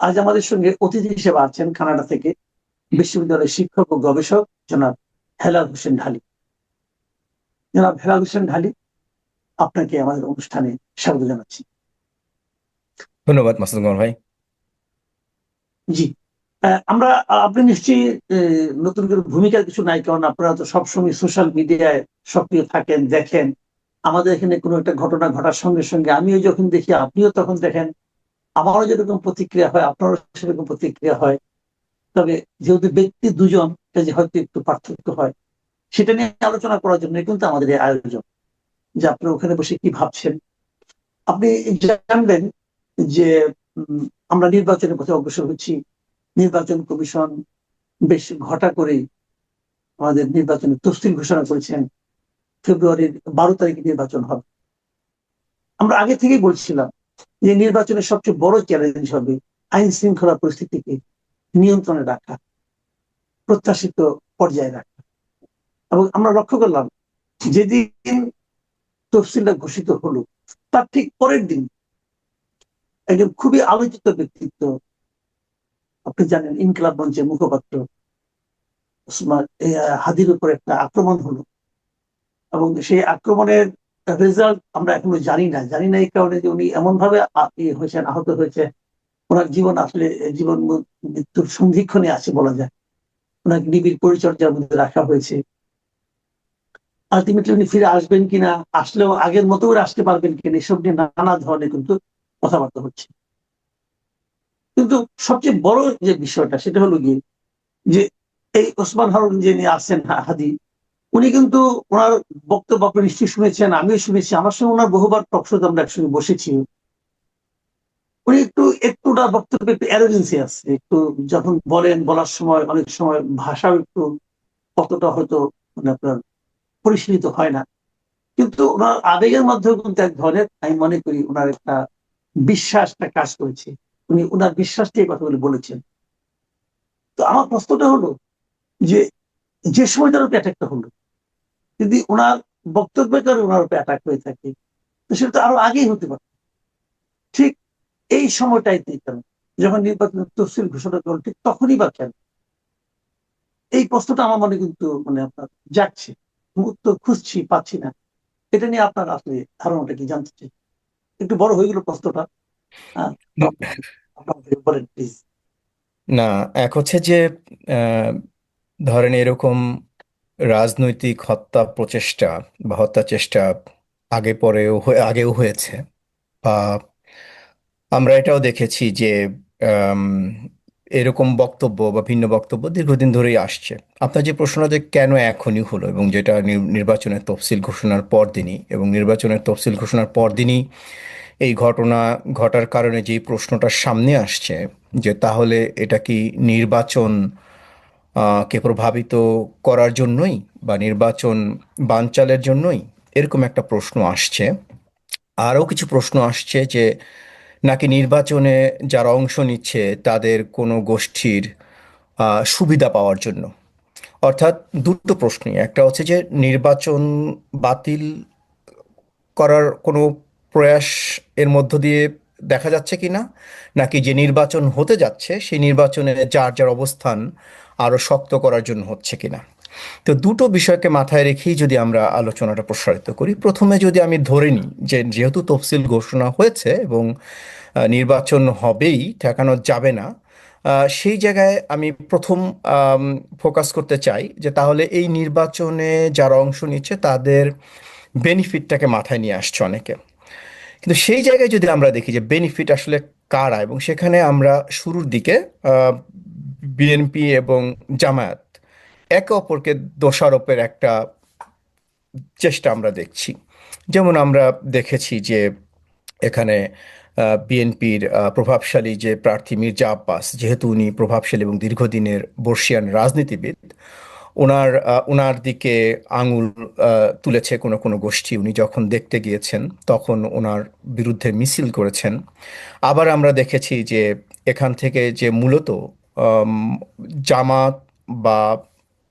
আজ আমাদের সঙ্গে অতিথি হিসেবে আছেন কানাডা থেকে বিশ্ববিদ্যালয়ের শিক্ষক ও গবেষক জনাব হেলাল হোসেন ঢালী। জনাব হেলাল হোসেন ঢালী, আপনাকে আমাদের অনুষ্ঠানে স্বাগত জানাচ্ছি। ধন্যবাদ মাসুদ কুমার ভাই। জি, আমরা আপনি নিশ্চয়ই নতুন করে ভূমিকার কিছু নাই, কারণ আপনারা তো সবসময় সোশ্যাল মিডিয়ায় সক্রিয় থাকেন, দেখেন। আমাদের এখানে কোনো একটা ঘটনা ঘটার সঙ্গে সঙ্গে আমিও যখন দেখি, আপনিও তখন দেখেন। আমারও যেরকম প্রতিক্রিয়া হয়, আপনারও সেরকম প্রতিক্রিয়া হয়। তবে যেহেতু ব্যক্তি দুজন, কাজে হয়তো একটু পার্থক্য হয়। সেটা নিয়ে আলোচনা করার জন্য কিন্তু আমাদের এই আয়োজন, যে আপনি ওখানে বসে কি ভাবছেন। আপনি জানবেন যে আমরা নির্বাচনের পথে অগ্রসর হচ্ছি। নির্বাচন কমিশন বেশ ঘটা করেই আমাদের নির্বাচনের তফসিল ঘোষণা করেছেন। ফেব্রুয়ারির 12 তারিখে নির্বাচন হবে। আমরা আগে থেকেই বলছিলাম যে নির্বাচনের সবচেয়ে বড় চ্যালেঞ্জ হবে আইন শৃঙ্খলা পরিস্থিতিকে নিয়ন্ত্রণে রাখা, প্রত্যাশিত পর্যায়ে রাখা। এবং আমরা লক্ষ্য করলাম, যেদিন তফসিলটা ঘোষিত হলো, তার ঠিক পরের দিন একজন খুবই আলোচিত ব্যক্তিত্ব, আপনি জানেন, ইনকিলাব মঞ্চের মুখপাত্র ওসমান হাদির উপর একটা আক্রমণ হলো। এবং সেই আক্রমণের রেজাল্ট আমরা এখনো জানি না এই কারণে যে উনি এমন ভাবে হয়েছেন, আহত হয়েছে। ওনার জীবন আসলে জীবন মৃত্যুর সন্ধিক্ষণে আছে বলা যায়। ওনাকে নিবিড় পরিচর্যার মধ্যে রাখা হয়েছে। আলটিমেটলি উনি ফিরে আসবেন কিনা, আসলেও আগের মতো করে আসতে পারবেন কিনা, এসব নিয়ে নানা ধরনের কিন্তু কথাবার্তা হচ্ছে। কিন্তু সবচেয়ে বড় যে বিষয়টা, সেটা হলো গিয়ে যে এই ওসমান হারুন যিনি আছেন, হাদি, উনি কিন্তু ওনার বক্তব্য আপনি নিশ্চয়ই শুনেছেন, আমিও শুনেছি। আমার সঙ্গে ওনার বহুবার টকশোতে আমরা একসঙ্গে বসেছি। উনি একটু ওনার বক্তব্যে একটু অ্যারোগেন্সি আছে, একটু যখন বলার সময় অনেক সময় ভাষাও একটু কতটা হয়তো মানে আপনার পরিশীলিত হয় না। কিন্তু ওনার আবেগের মাধ্যমে কিন্তু এক ধরনের, আমি মনে করি, ওনার একটা বিশ্বাসটা কাজ করেছে। উনি ওনার বিশ্বাস দিয়ে কথাগুলি বলেছেন। তো আমার প্রশ্নটা হলো যে, যে সময় তার উপর অ্যাটাকটা হলো, যদি ওনার বক্তব্যের কারণে ওনার উপর অ্যাটাক হয়ে থাকে, তো সেটা তো আরো আগেই হতে পারে। ঠিক এই সময়টাই কেন, যখন নির্বাচনের তফসিল ঘোষণা করল, ঠিক তখনই বা কেন? এই প্রশ্নটা আমার মনে কিন্তু মানে আপনার যাচ্ছে, উত্তর খুঁজছি, পাচ্ছি না। এটা নিয়ে আপনার আসলে ধারণাটা কি জানতে চাই। একটু বড় হয়ে গেল প্রশ্নটা। আহ, আপনার বলেন প্লিজ। না, এক হচ্ছে যে আহ, ধরেন এরকম রাজনৈতিক হত্যা প্রচেষ্টা বা হত্যা চেষ্টা আগেও হয়েছে, বা আমরা এটাও দেখেছি যে আম, এরকম বক্তব্য বা ভিন্ন বক্তব্য দীর্ঘদিন ধরেই আসছে। আপনার যে প্রশ্নটা যে কেন এখনই হলো, এবং যেটা নির্বাচনের তফসিল ঘোষণার পরদিনই, এবং নির্বাচনের তফসিল ঘোষণার পরদিনই এই ঘটনা ঘটার কারণে যেই প্রশ্নটা সামনে আসছে, যে তাহলে এটা কি নির্বাচন কে প্রভাবিত করার জন্যই, বা নির্বাচন বানচালের জন্যই, এরকম একটা প্রশ্ন আসছে। আরও কিছু প্রশ্ন আসছে যে নাকি নির্বাচনে যারা অংশ নিচ্ছে তাদের কোনো গোষ্ঠীর সুবিধা পাওয়ার জন্য। অর্থাৎ দুটো প্রশ্নই, একটা হচ্ছে যে নির্বাচন বাতিল করার কোনো প্রয়াস এর মধ্য দিয়ে দেখা যাচ্ছে কিনা, নাকি যে নির্বাচন হতে যাচ্ছে সেই নির্বাচনে যার যার অবস্থান আরো শক্ত করার জন্য হচ্ছে কিনা। তো দুটো বিষয়কে মাথায় রেখেই যদি আমরা আলোচনাটা প্রসারিত করি, প্রথমে যদি আমি ধরে নিই যে যেহেতু তফসিল ঘোষণা হয়েছে এবং নির্বাচন হবেই, ঠেকানো যাবে না, সেই জায়গায় আমি প্রথম ফোকাস করতে চাই যে তাহলে এই নির্বাচনে যারা অংশ নিচ্ছে তাদের বেনিফিটটাকে মাথায় নিয়ে আসছে অনেকে। কিন্তু সেই জায়গায় যদি আমরা দেখি যে বেনিফিট আসলে কারা, এবং সেখানে আমরা শুরুর দিকে বিএনপি এবং জামায়াত একে অপরকে দোষারোপের একটা চেষ্টা আমরা দেখছি। যেমন আমরা দেখেছি যে এখানে বিএনপির প্রভাবশালী যে প্রার্থী মির্জা আব্বাস, যেহেতু উনি প্রভাবশালী এবং দীর্ঘদিনের বর্ষিয়ান রাজনীতিবিদ, ওনার দিকে আঙুল তুলেছে কোনো কোনো গোষ্ঠী। উনি যখন দেখতে গিয়েছেন তখন ওনার বিরুদ্ধে মিছিল করেছেন। আবার আমরা দেখেছি যে এখান থেকে যে মূলত আম, জামাত বা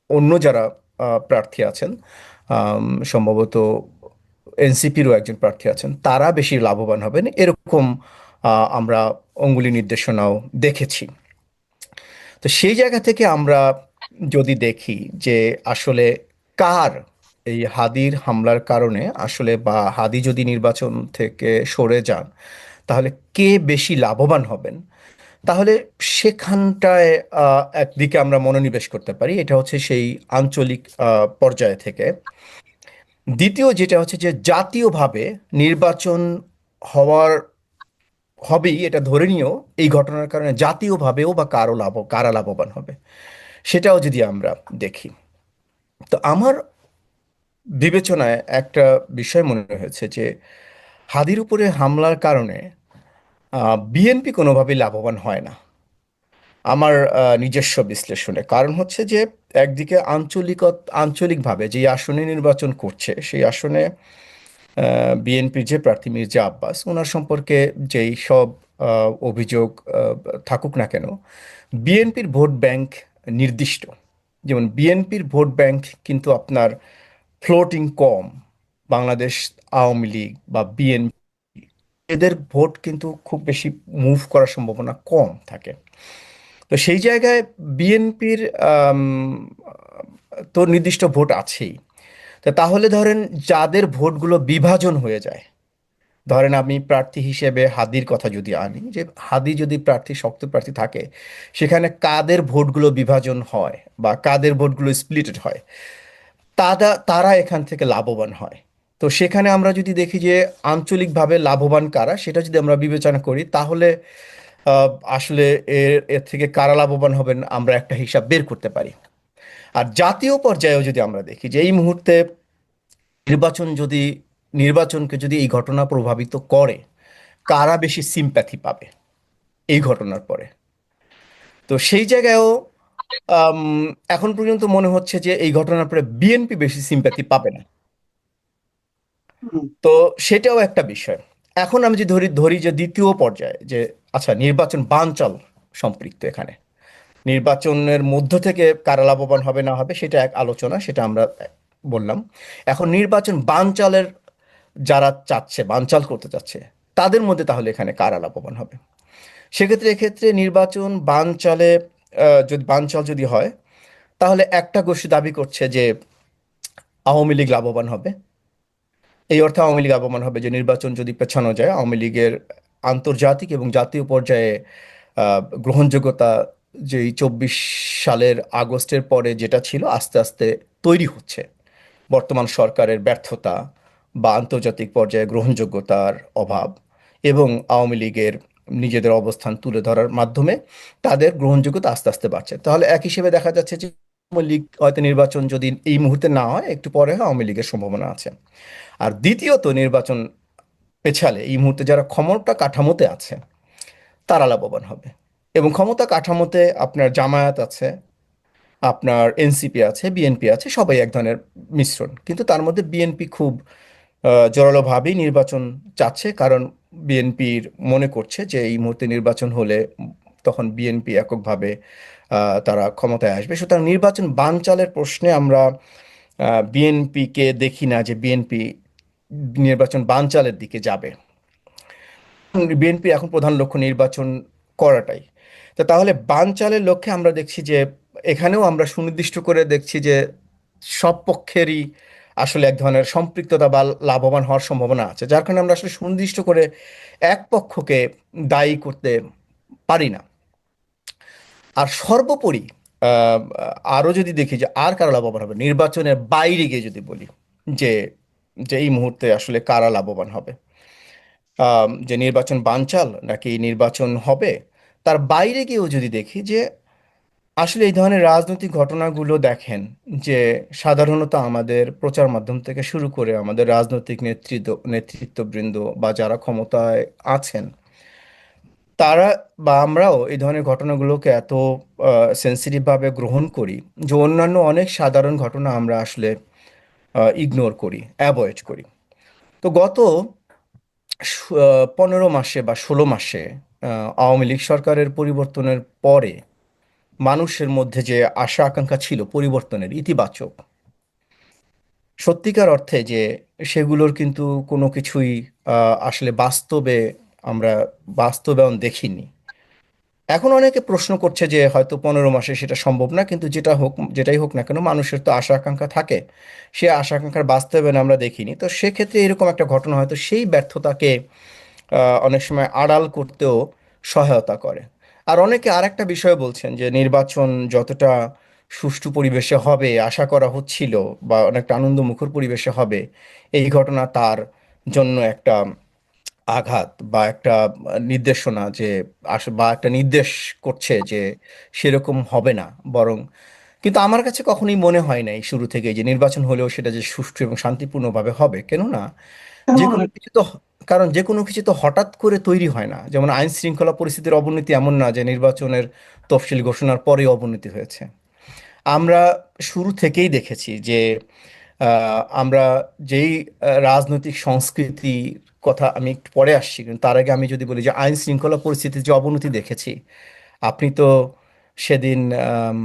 অন্য যারা প্রার্থী আছেন, সম্ভবত এনসিপিরও একজন প্রার্থী আছেন, তারা বেশি লাভবান হবেন, এরকম আমরা অঙ্গুলি নির্দেশনাও দেখেছি। তো সেই জায়গা থেকে আমরা যদি দেখি যে আসলে কার এই হাদির হামলার কারণে আসলে, বা হাদি যদি নির্বাচন থেকে সরে যান, তাহলে কে বেশি লাভবান হবেন, তাহলে সেখানটায় একদিকে আমরা মনোনিবেশ করতে পারি, এটা হচ্ছে সেই আঞ্চলিক পর্যায় থেকে। দ্বিতীয় যেটা হচ্ছে যে জাতীয়ভাবে নির্বাচন হওয়ার হবেই, এটা ধরে নিয়েও এই ঘটনার কারণে জাতীয়ভাবেও বা কারা লাভবান হবে, সেটাও যদি আমরা দেখি। তো আমার বিবেচনায় একটা বিষয় মনে হয়েছে যে হাদির উপরে হামলার কারণে বিএনপি কোনোভাবেই লাভবান হয় না আমার নিজস্ব বিশ্লেষণে। কারণ হচ্ছে যে একদিকে আঞ্চলিকভাবে যে আসনে নির্বাচন করছে, সেই আসনে বিএনপির যে প্রার্থী মির্জা আব্বাস, ওনার সম্পর্কে যেই সব অভিযোগ থাকুক না কেন, বিএনপির ভোট ব্যাংক নির্দিষ্ট। যেমন বিএনপির ভোট ব্যাংক কিন্তু আপনার ফ্লোটিং কম। বাংলাদেশ আওয়ামী লীগ বা বিএনপি, এদের ভোট কিন্তু খুব বেশি মুভ করার সম্ভাবনা কম থাকে। তো সেই জায়গায় বিএনপির তো নির্দিষ্ট ভোট আছেই। তো তাহলে ধরেন যাদের ভোটগুলো বিভাজন হয়ে যায়, ধরেন আমি প্রার্থী হিসেবে হাদির কথা যদি আনি, যে হাদি যদি শক্ত প্রার্থী থাকে, সেখানে কাদের ভোটগুলো বিভাজন হয় বা কাদের ভোটগুলো স্প্লিটেড হয়, তারা এখান থেকে লাভবান হয়। তো সেখানে আমরা যদি দেখি যে আঞ্চলিকভাবে লাভবান কারা, সেটা যদি আমরা বিবেচনা করি, তাহলে আহ, আসলে এর এর থেকে কারা লাভবান হবেন আমরা একটা হিসাব বের করতে পারি। আর জাতীয় পর্যায়েও যদি আমরা দেখি যে এই মুহূর্তে নির্বাচন যদি নির্বাচনকে যদি এই ঘটনা প্রভাবিত করে, কারা বেশি সিম্প্যাথি পাবে এই ঘটনার পরে, তো সেই জায়গায়ও আম, এখন পর্যন্ত মনে হচ্ছে যে এই ঘটনার পরে বিএনপি বেশি সিম্প্যাথি পাবে না। হুম, তো সেটাও একটা বিষয়। এখন আমি যদি ধরি ধরি যে দ্বিতীয় পর্যায়ে যে আচ্ছা নির্বাচন বানচাল সম্পৃক্ত এখানে, নির্বাচনের মধ্য থেকে কারা লাভবান হবে না হবে সেটা এক আলোচনা, সেটা আমরা বললাম। এখন নির্বাচন বানচালের যারা চাচ্ছে, বানচাল করতে চাচ্ছে, তাদের মধ্যে তাহলে এখানে কারা লাভবান হবে। সেক্ষেত্রে এক্ষেত্রে নির্বাচন বানচালে যদি বানচাল যদি হয়, তাহলে একটা গোষ্ঠী দাবি করছে যে আওয়ামী লীগ লাভবান হবে। এই অর্থে আওয়ামী লীগ লাভবান হবে যে নির্বাচন যদি পেছানো যায়, আওয়ামী লীগের আন্তর্জাতিক এবং জাতীয় পর্যায়ে গ্রহণযোগ্যতা যেই 24 সালের আগস্টের পরে যেটা ছিল, আস্তে আস্তে তৈরি হচ্ছে। বর্তমান সরকারের ব্যর্থতা বা আন্তর্জাতিক পর্যায়ে গ্রহণযোগ্যতার অভাব এবং আওয়ামী লীগের নিজেদের অবস্থান তুলে ধরার মাধ্যমে তাদের গ্রহণযোগ্যতা আস্তে আস্তে বাড়ছে। তাহলে এক হিসেবে দেখা যাচ্ছে যে আওয়ামী লীগ হয়তো নির্বাচন যদি এই মুহূর্তে না হয়, একটু পরে হয়, আওয়ামী লীগের সম্ভাবনা আছে। আর দ্বিতীয়ত নির্বাচন পেছালে এই মুহূর্তে যারা ক্ষমতা কাঠামোতে আছে, তারা লাভবান হবে। এবং ক্ষমতা কাঠামোতে আপনার জামায়াত আছে, আপনার এনসিপি আছে, বিএনপি আছে, সবাই এক ধরনের মিশ্রণ, কিন্তু তার মধ্যে বিএনপি খুব জোরালোভাবেই নির্বাচন চাচ্ছে। কারণ বিএনপির মনে করছে যে এই মুহূর্তে নির্বাচন হলে তখন বিএনপি এককভাবে তারা ক্ষমতায় আসবে। সুতরাং নির্বাচন বানচালের প্রশ্নে আমরা বিএনপিকে দেখি না যে বিএনপি নির্বাচন বানচালের দিকে যাবে। বিএনপি এখন প্রধান লক্ষ্য নির্বাচন করাটাই। তো তাহলে বানচালের লক্ষ্যে আমরা দেখছি যে এখানেও আমরা সুনির্দিষ্ট করে দেখছি যে সব পক্ষেরই আসলে এক ধরনের সম্পৃক্ততা বা লাভবান হওয়ার সম্ভাবনা আছে, যার কারণে আমরা আসলে সুনির্দিষ্ট করে এক পক্ষকে দায়ী করতে পারি না। আর সর্বোপরি আহ, আরো যদি দেখি যে আর কারা লাভবান হবে নির্বাচনের বাইরে গিয়ে, যদি বলি যে যে এই মুহূর্তে আসলে কারা লাভবান হবে, যে নির্বাচন বানচাল নাকি নির্বাচন হবে, তার বাইরে গিয়েও যদি দেখি যে আসলে এই ধরনের রাজনৈতিক ঘটনাগুলো দেখেন যে সাধারণত আমাদের প্রচার মাধ্যম থেকে শুরু করে আমাদের রাজনৈতিক নেতৃত্ববৃন্দ বা যারা ক্ষমতায় আছেন, তারা বা আমরাও এই ধরনের ঘটনাগুলোকে এত সেন্সিটিভ ভাবে গ্রহণ করি যে অন্যান্য অনেক সাধারণ ঘটনা আমরা আসলে ইগনোর করি, অ্যাভয়েড করি। তো গত 15 মাসে বা 16 মাসে আওয়ামী লীগ সরকারের পরিবর্তনের পরে মানুষের মধ্যে যে আশা আকাঙ্ক্ষা ছিল পরিবর্তনের ইতিবাচক, সত্যিকার অর্থে যে সেগুলোর কিন্তু কোনো কিছুই আসলে বাস্তবে আমরা বাস্তবায়ন দেখিনি। এখন অনেকে প্রশ্ন করছে যে হয়তো 15 মাসে সেটা সম্ভব না, কিন্তু যেটাই হোক না কেন, মানুষের তো আশা আকাঙ্ক্ষা থাকে। সে আশা আকাঙ্ক্ষার বাস্তবায়ন আমরা দেখিনি, তো সেক্ষেত্রে এরকম একটা ঘটনা হয়তো সেই ব্যর্থতাকে অনেক সময় আড়াল করতেও সহায়তা করে। আর অনেকে আরেকটা বিষয় বলছেন যে নির্বাচন যতটা সুষ্ঠু পরিবেশে হবে আশা করা হচ্ছিল, বা অনেকটা আনন্দমুখর পরিবেশে হবে, এই ঘটনা তার জন্য একটা আঘাত বা একটা নির্দেশনা যে বা একটা নির্দেশ করছে যে সেরকম হবে না। বরং কিন্তু আমার কাছে কখনোই মনে হয় নাই শুরু থেকে যে নির্বাচন হলেও সেটা যে সুষ্ঠু এবং শান্তিপূর্ণভাবে হবে। কেননা কেন যে মনে কোনো হয়? কিছু তো কারণ যে কোনো কিছু তো হঠাৎ করে তৈরি হয় না। যেমন আইন শৃঙ্খলা পরিস্থিতির অবনতি এমন না যে নির্বাচনের তফসিল ঘোষণার পরেই অবনতি হয়েছে। আমরা শুরু থেকেই দেখেছি যে আমরা যেই রাজনৈতিক সংস্কৃতির কথা আমি একটু পরে আসছি, কিন্তু তার আগে আমি যদি বলি যে আইন শৃঙ্খলা পরিস্থিতির যে অবনতি দেখেছি, আপনি তো সেদিন আম,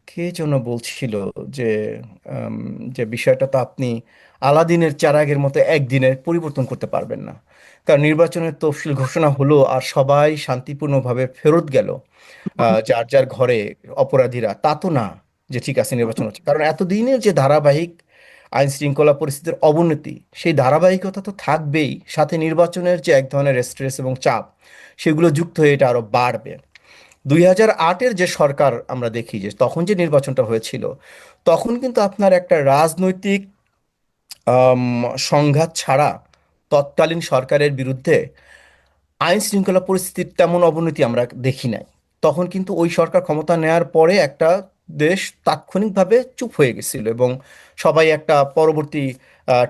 কে যেন বলছিল যে আম, যে বিষয়টা তো আপনি আলাদিনের চারাগের মতো একদিনে পরিবর্তন করতে পারবেন না। কারণ নির্বাচনের তফসিল ঘোষণা হলো আর সবাই শান্তিপূর্ণভাবে ফেরত গেল যার যার ঘরে, অপরাধীরা, তা তো না যে ঠিক আছে নির্বাচন হচ্ছে। কারণ এতদিনের যে ধারাবাহিক আইন শৃঙ্খলা পরিস্থিতির অবনতি, সেই ধারাবাহিকতা তো থাকবেই, সাথে নির্বাচনের যে এক ধরনের স্ট্রেস এবং চাপ, সেগুলো যুক্ত হয়ে এটা আরো বাড়বে। 2008-এর যে সরকার আমরা দেখি যে তখন যে নির্বাচনটা হয়েছিল, তখন কিন্তু আপনার একটা রাজনৈতিক আম, সংঘাত ছাড়া তৎকালীন সরকারের বিরুদ্ধে আইন শৃঙ্খলা পরিস্থিতির তেমন অবনতি আমরা দেখি নাই। তখন কিন্তু ওই সরকার ক্ষমতা নেয়ার পরে একটা দেশ তাৎক্ষণিকভাবে চুপ হয়ে গেছিল, এবং সবাই একটা পরবর্তী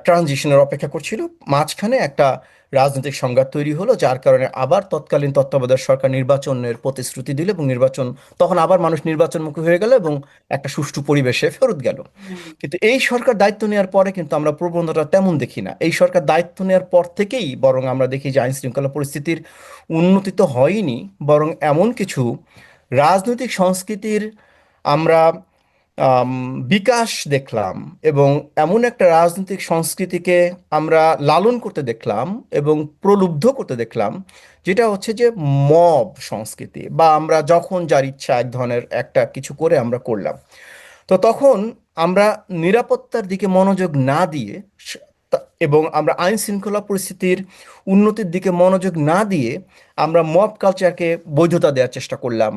ট্রানজিশনের অপেক্ষা করছিল। মাঝখানে একটা রাজনৈতিক সংঘাত তৈরি হলো, যার কারণে আবার তৎকালীন তত্ত্বাবধায়ক সরকার নির্বাচনের প্রতিশ্রুতি দিল, এবং তখন আবার মানুষ নির্বাচনমুখী হয়ে গেল এবং একটা সুষ্ঠু পরিবেশে ফেরত গেল। কিন্তু এই সরকার দায়িত্ব নেওয়ার পরে কিন্তু আমরা প্রবণতা তেমন দেখি না। এই সরকার দায়িত্ব নেওয়ার পর থেকেই বরং আমরা দেখি যে আইন শৃঙ্খলা পরিস্থিতির উন্নতি তো হয়নি, বরং এমন কিছু রাজনৈতিক সংস্কৃতির আমরা আম, বিকাশ দেখলাম, এবং এমন একটা রাজনৈতিক সংস্কৃতিকে আমরা লালন করতে দেখলাম এবং প্রলুব্ধ করতে দেখলাম, যেটা হচ্ছে যে মব সংস্কৃতি, বা আমরা যখন যার ইচ্ছা এক ধরনের একটা কিছু করে আমরা করলাম। তো তখন আমরা নিরাপত্তার দিকে মনোযোগ না দিয়ে এবং আমরা আইন শৃঙ্খলা পরিস্থিতির উন্নতির দিকে মনোযোগ না দিয়ে আমরা মব কালচারকে বৈধতা দেওয়ার চেষ্টা করলাম।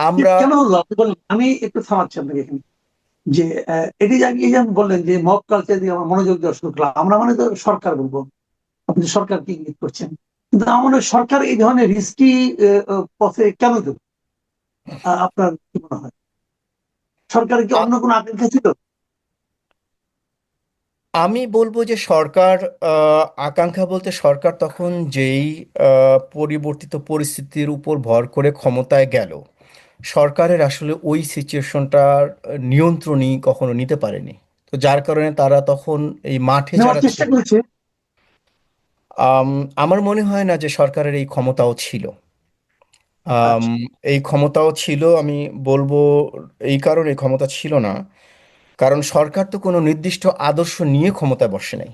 আমরা কেন হলো আপনি বলেন, আমি একটু থামাচ্ছি আপনাকে এখানে। যে এটি এই যে আপনি বললেন যে মব কালচার দিয়ে আমরা মনোযোগ দেওয়া শুরু করলাম, আমরা মানে তো সরকার বলবো, আপনি সরকারকে ইঙ্গিত করছেন। কিন্তু আমার মনে হয় সরকার এই ধরনের রিস্কি পথে কেন গেল? আপনার কি মনে হয়, সরকারের কি আ- অন্য কোনো আকাঙ্ক্ষা ছিল? আমি বলবো যে সরকার আকাঙ্ক্ষা বলতে সরকার তখন যেই পরিবর্তিত পরিস্থিতির উপর ভর করে ক্ষমতায় গেল, সরকারের আসলে ওই সিচুয়েশনটার নিয়ন্ত্রণই কখনো নিতে পারেনি। তো যার কারণে তারা তখন এই মাঠে নেওয়ার যারা চেষ্টা ছিল, করেছে। আমার মনে হয় না যে সরকারের এই ক্ষমতাও ছিল। আম, আচ্ছা। এই ক্ষমতাও ছিল, আমি বলবো এই কারণে ক্ষমতা ছিল না, কারণ সরকার তো কোনো নির্দিষ্ট আদর্শ নিয়ে ক্ষমতায় বসে নাই।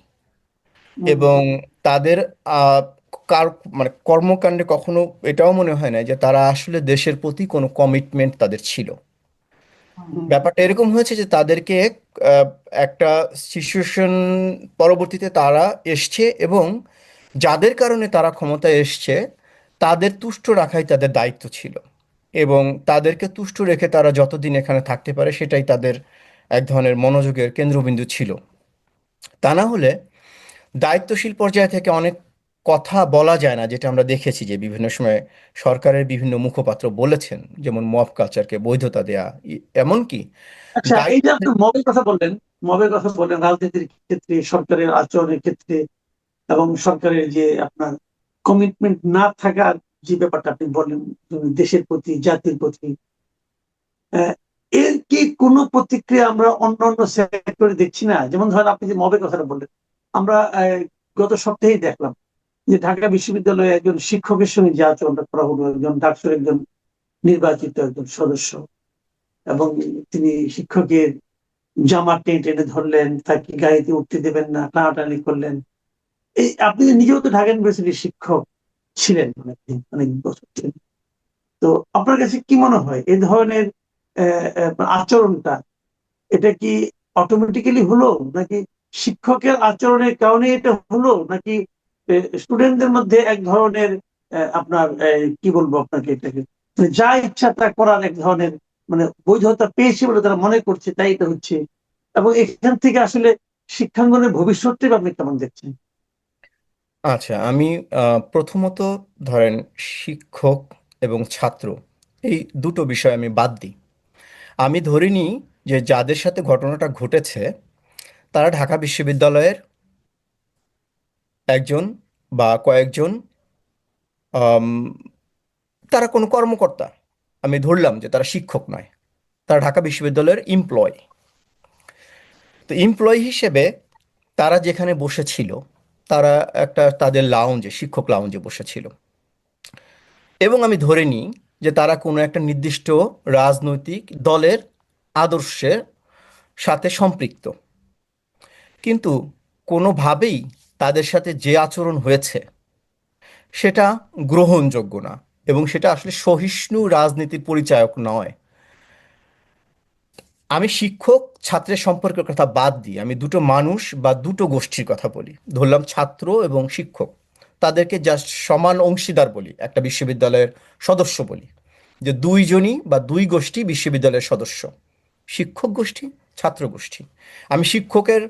হুম, এবং তাদের আহ, কার মানে কর্মকাণ্ডে কখনো এটাও মনে হয় না যে তারা আসলে দেশের প্রতি কোনো কমিটমেন্ট তাদের ছিল। হুম, ব্যাপারটা এরকম হয়েছে যে তাদেরকে আহ, একটা সিচুয়েশন পরবর্তীতে তারা এসছে, এবং যাদের কারণে তারা ক্ষমতায় এসছে তাদের তুষ্ট রাখাই তাদের দায়িত্ব ছিল, এবং তাদেরকে তুষ্ট রেখে তারা যতদিন এখানে থাকতে পারে সেটাই তাদের এক ধরনের মনোযোগের কেন্দ্রবিন্দু ছিল। তা না হলে দায়িত্বশীল পর্যায় থেকে অনেক কথা বলা যায় না, যেটা আমরা দেখেছি যে বিভিন্ন সময় সরকারের বিভিন্ন মুখপাত্র বলেছেন, যেমন মব কালচারকে বৈধতা দেয়া, এমনকি আচ্ছা, এই যে দায়িত্ব আপনি মবের কথা বললেন, মবের কথা বললেন রাজনীতির ক্ষেত্রে, সরকারের আচরণের ক্ষেত্রে, এবং সরকারের যে আপনার কমিটমেন্ট না থাকার যে ব্যাপারটা আপনি বললেন, দেশের প্রতি, জাতির প্রতি, আহ, এর কি কোনো প্রতিক্রিয়া আমরা অন্য অন্য সেক্টরে দেখছি না? যেমন ধরেন আপনি যে মবের কথাটা বললেন, আমরা গত সপ্তাহেই দেখলাম যে ঢাকা বিশ্ববিদ্যালয়ে একজন শিক্ষকের সঙ্গে যে আচরণটা করা হলো, একজন ডাকসুর একজন নির্বাচিত একজন সদস্য, এবং তিনি শিক্ষকের জামা টেনে টেনে ধরলেন, তাকে গাড়িতে উঠতে দেবেন না, টানাটানি করলেন। এই আপনি নিজেও তো ঢাকা ইউনিভার্সিটির শিক্ষক, ছিলেন অনেকদিন, অনেক বছর ছিলেন। তো আপনার কাছে কি মনে হয় এই ধরনের আচরণটা, এটা কি অটোমেটিক্যালি হলো, নাকি শিক্ষকের আচরণের কারণে এটা হলো, নাকি স্টুডেন্টদের মধ্যে এক ধরনের আপনার কি বলবো আপনাকে, এটাকে মানে যা ইচ্ছা তা করার এক ধরনের মানে বৈধতা পেয়েছে বলে তারা মনে করছে, তাই এটা হচ্ছে? এবং এখান থেকে আসলে শিক্ষাঙ্গনের ভবিষ্যৎটাকে আপনি কেমন দেখছেন? আচ্ছা, আমি প্রথমত ধরেন শিক্ষক এবং ছাত্র এই দুটো বিষয় আমি বাদ দিই। আমি ধরে নিই যে যাদের সাথে ঘটনাটা ঘটেছে তারা ঢাকা বিশ্ববিদ্যালয়ের একজন বা কয়েকজন, আম, তারা কোনো কর্মকর্তা। আমি ধরলাম যে তারা শিক্ষক নয়, তারা ঢাকা বিশ্ববিদ্যালয়ের এমপ্লয়। তো এমপ্লয় হিসেবে তারা যেখানে বসেছিল, তারা একটা তাদের লাউঞ্জে, শিক্ষক লাউঞ্জে বসেছিল, এবং আমি ধরে নিই যে তারা কোনো একটা নির্দিষ্ট রাজনৈতিক দলের আদর্শের সাথে সম্পৃক্ত। কিন্তু কোনোভাবেই তাদের সাথে যে আচরণ হয়েছে সেটা গ্রহণযোগ্য না, এবং সেটা আসলে সহিষ্ণু রাজনীতির পরিচায়ক নয়। আমি শিক্ষক ছাত্রের সম্পর্কের কথা বাদ দিই, আমি দুটো মানুষ বা দুটো গোষ্ঠীর কথা বলি। ধরলাম ছাত্র এবং শিক্ষক, তাদেরকে জাস্ট সমান অংশীদার বলি, একটা বিশ্ববিদ্যালয়ের সদস্য বলি, যে দুইজনই বা দুই গোষ্ঠী বিশ্ববিদ্যালয়ের সদস্য, শিক্ষক গোষ্ঠী, ছাত্র গোষ্ঠী। আমি শিক্ষকের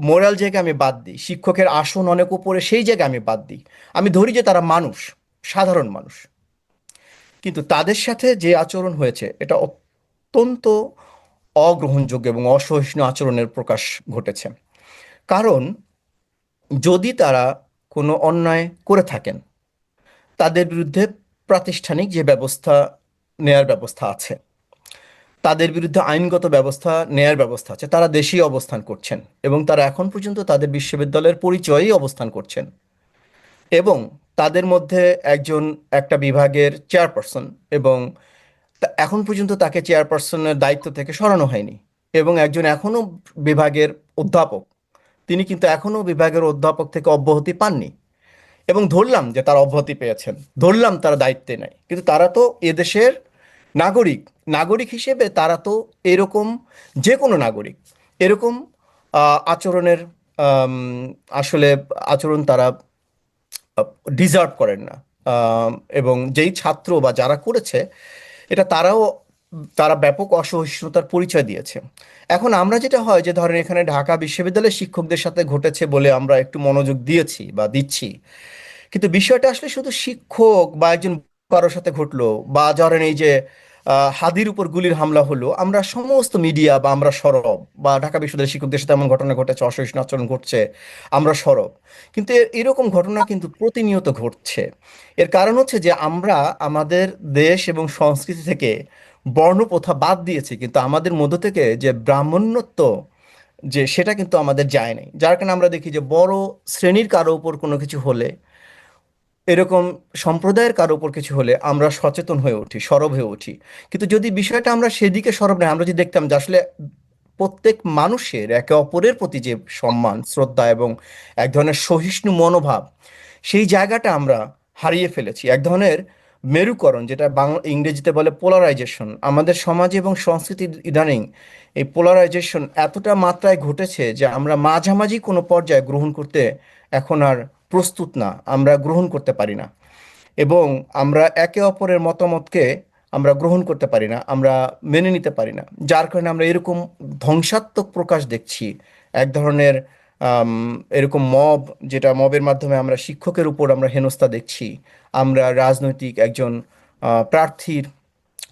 মোরাল জায়গায় আমি বাদ দিই, শিক্ষকের আসন অনেক উপরে সেই জায়গায় আমি বাদ দিই। আমি ধরি যে তারা মানুষ, সাধারণ মানুষ। কিন্তু তাদের সাথে যে আচরণ হয়েছে এটা অত্যন্ত অগ্রহণযোগ্য এবং অসহিষ্ণু আচরণের প্রকাশ ঘটেছে। কারণ যদি তারা কোনো অন্যায় করে থাকেন, তাদের বিরুদ্ধে প্রাতিষ্ঠানিক যে ব্যবস্থা নেয়ার ব্যবস্থা আছে, তাদের বিরুদ্ধে আইনগত ব্যবস্থা নেয়ার ব্যবস্থা আছে, তারা দেশেই অবস্থান করছেন এবং তারা এখন পর্যন্ত তাদের বিশ্ববিদ্যালয়ের পরিচয়েই অবস্থান করছেন। এবং তাদের মধ্যে একজন একটা বিভাগের চেয়ারপারসন, এবং এখন পর্যন্ত তাকে চেয়ারপারসনের দায়িত্ব থেকে সরানো হয়নি। এবং একজন এখনো বিভাগের অধ্যাপক, তিনি কিন্তু এখনো বিভাগের অধ্যাপক থেকে অব্যাহতি পাননি। এবং ধরলাম যে তারা অব্যাহতি পেয়েছেন, ধরলাম তারা দায়িত্বে নেয়, কিন্তু তারা তো এদেশের নাগরিক। নাগরিক হিসেবে তারা তো এরকম, যে কোনো নাগরিক এরকম আচরণের আম, আসলে আচরণ তারা ডিজার্ভ করেন না। আম, এবং যেই ছাত্র বা যারা করেছে এটা, তারা ব্যাপক অসহিষ্ণুতার পরিচয় দিয়েছে। এখন আমরা যেটা হয় যে ধরেন এখানে ঢাকা বিশ্ববিদ্যালয়ের শিক্ষকদের সাথে ঘটেছে বলে আমরা একটু মনোযোগ দিয়েছি বা দিচ্ছি, কিন্তু বিষয়টা আসলে শুধু শিক্ষক বা একজন কারোর সাথে ঘটলো, বা ধরেন এই যে হাদির উপর গুলির হামলা হলো, আমরা সমস্ত মিডিয়া বা আমরা সরব, বা ঢাকা বিশ্ববিদ্যালয়ের শিক্ষকদের সাথে এমন ঘটনা ঘটেছে, অসহিষ্ণু আচরণ ঘটছে, আমরা সরব। কিন্তু এরকম ঘটনা কিন্তু প্রতিনিয়ত ঘটছে। এর কারণ হচ্ছে যে আমরা আমাদের দেশ এবং সংস্কৃতি থেকে বর্ণপ্রথা বাদ দিয়েছি, কিন্তু আমাদের মধ্য থেকে যে ব্রাহ্মণ্যত্ব, যে সেটা কিন্তু আমাদের যায় নাই। যার কারণে আমরা দেখি যে বড় শ্রেণীর কারো উপর কোনো কিছু হলে, এরকম সম্প্রদায়ের কারো উপর কিছু হলে আমরা সচেতন হয়ে উঠি, সরব হয়ে উঠি। কিন্তু যদি বিষয়টা আমরা সেদিকে সরব না, আমরা যদি দেখতাম যে আসলে প্রত্যেক মানুষের একে অপরের প্রতি যে সম্মান, শ্রদ্ধা এবং এক ধরনের সহিষ্ণু মনোভাব, সেই জায়গাটা আমরা হারিয়ে ফেলেছি। এক ধরনের মেরুকরণ, যেটা বাংলা ইংরেজিতে বলে পোলারাইজেশন, আমাদের সমাজে এবং সংস্কৃতির ইদানিং এই পোলারাইজেশন এতটা মাত্রায় ঘটেছে যে আমরা মাঝামাঝি কোনো পর্যায়ে গ্রহণ করতে এখন আর প্রস্তুত না, আমরা গ্রহণ করতে পারি না। এবং আমরা একে অপরের মতামতকে আমরা গ্রহণ করতে পারি না, আমরা মেনে নিতে পারি না। যার কারণে আমরা এরকম ধ্বংসাত্মক প্রকাশ দেখছি, এক ধরনের আম, এরকম মব, যেটা মবের মাধ্যমে আমরা শিক্ষকের উপর আমরা হেনস্থা দেখছি, আমরা রাজনৈতিক একজন প্রার্থীর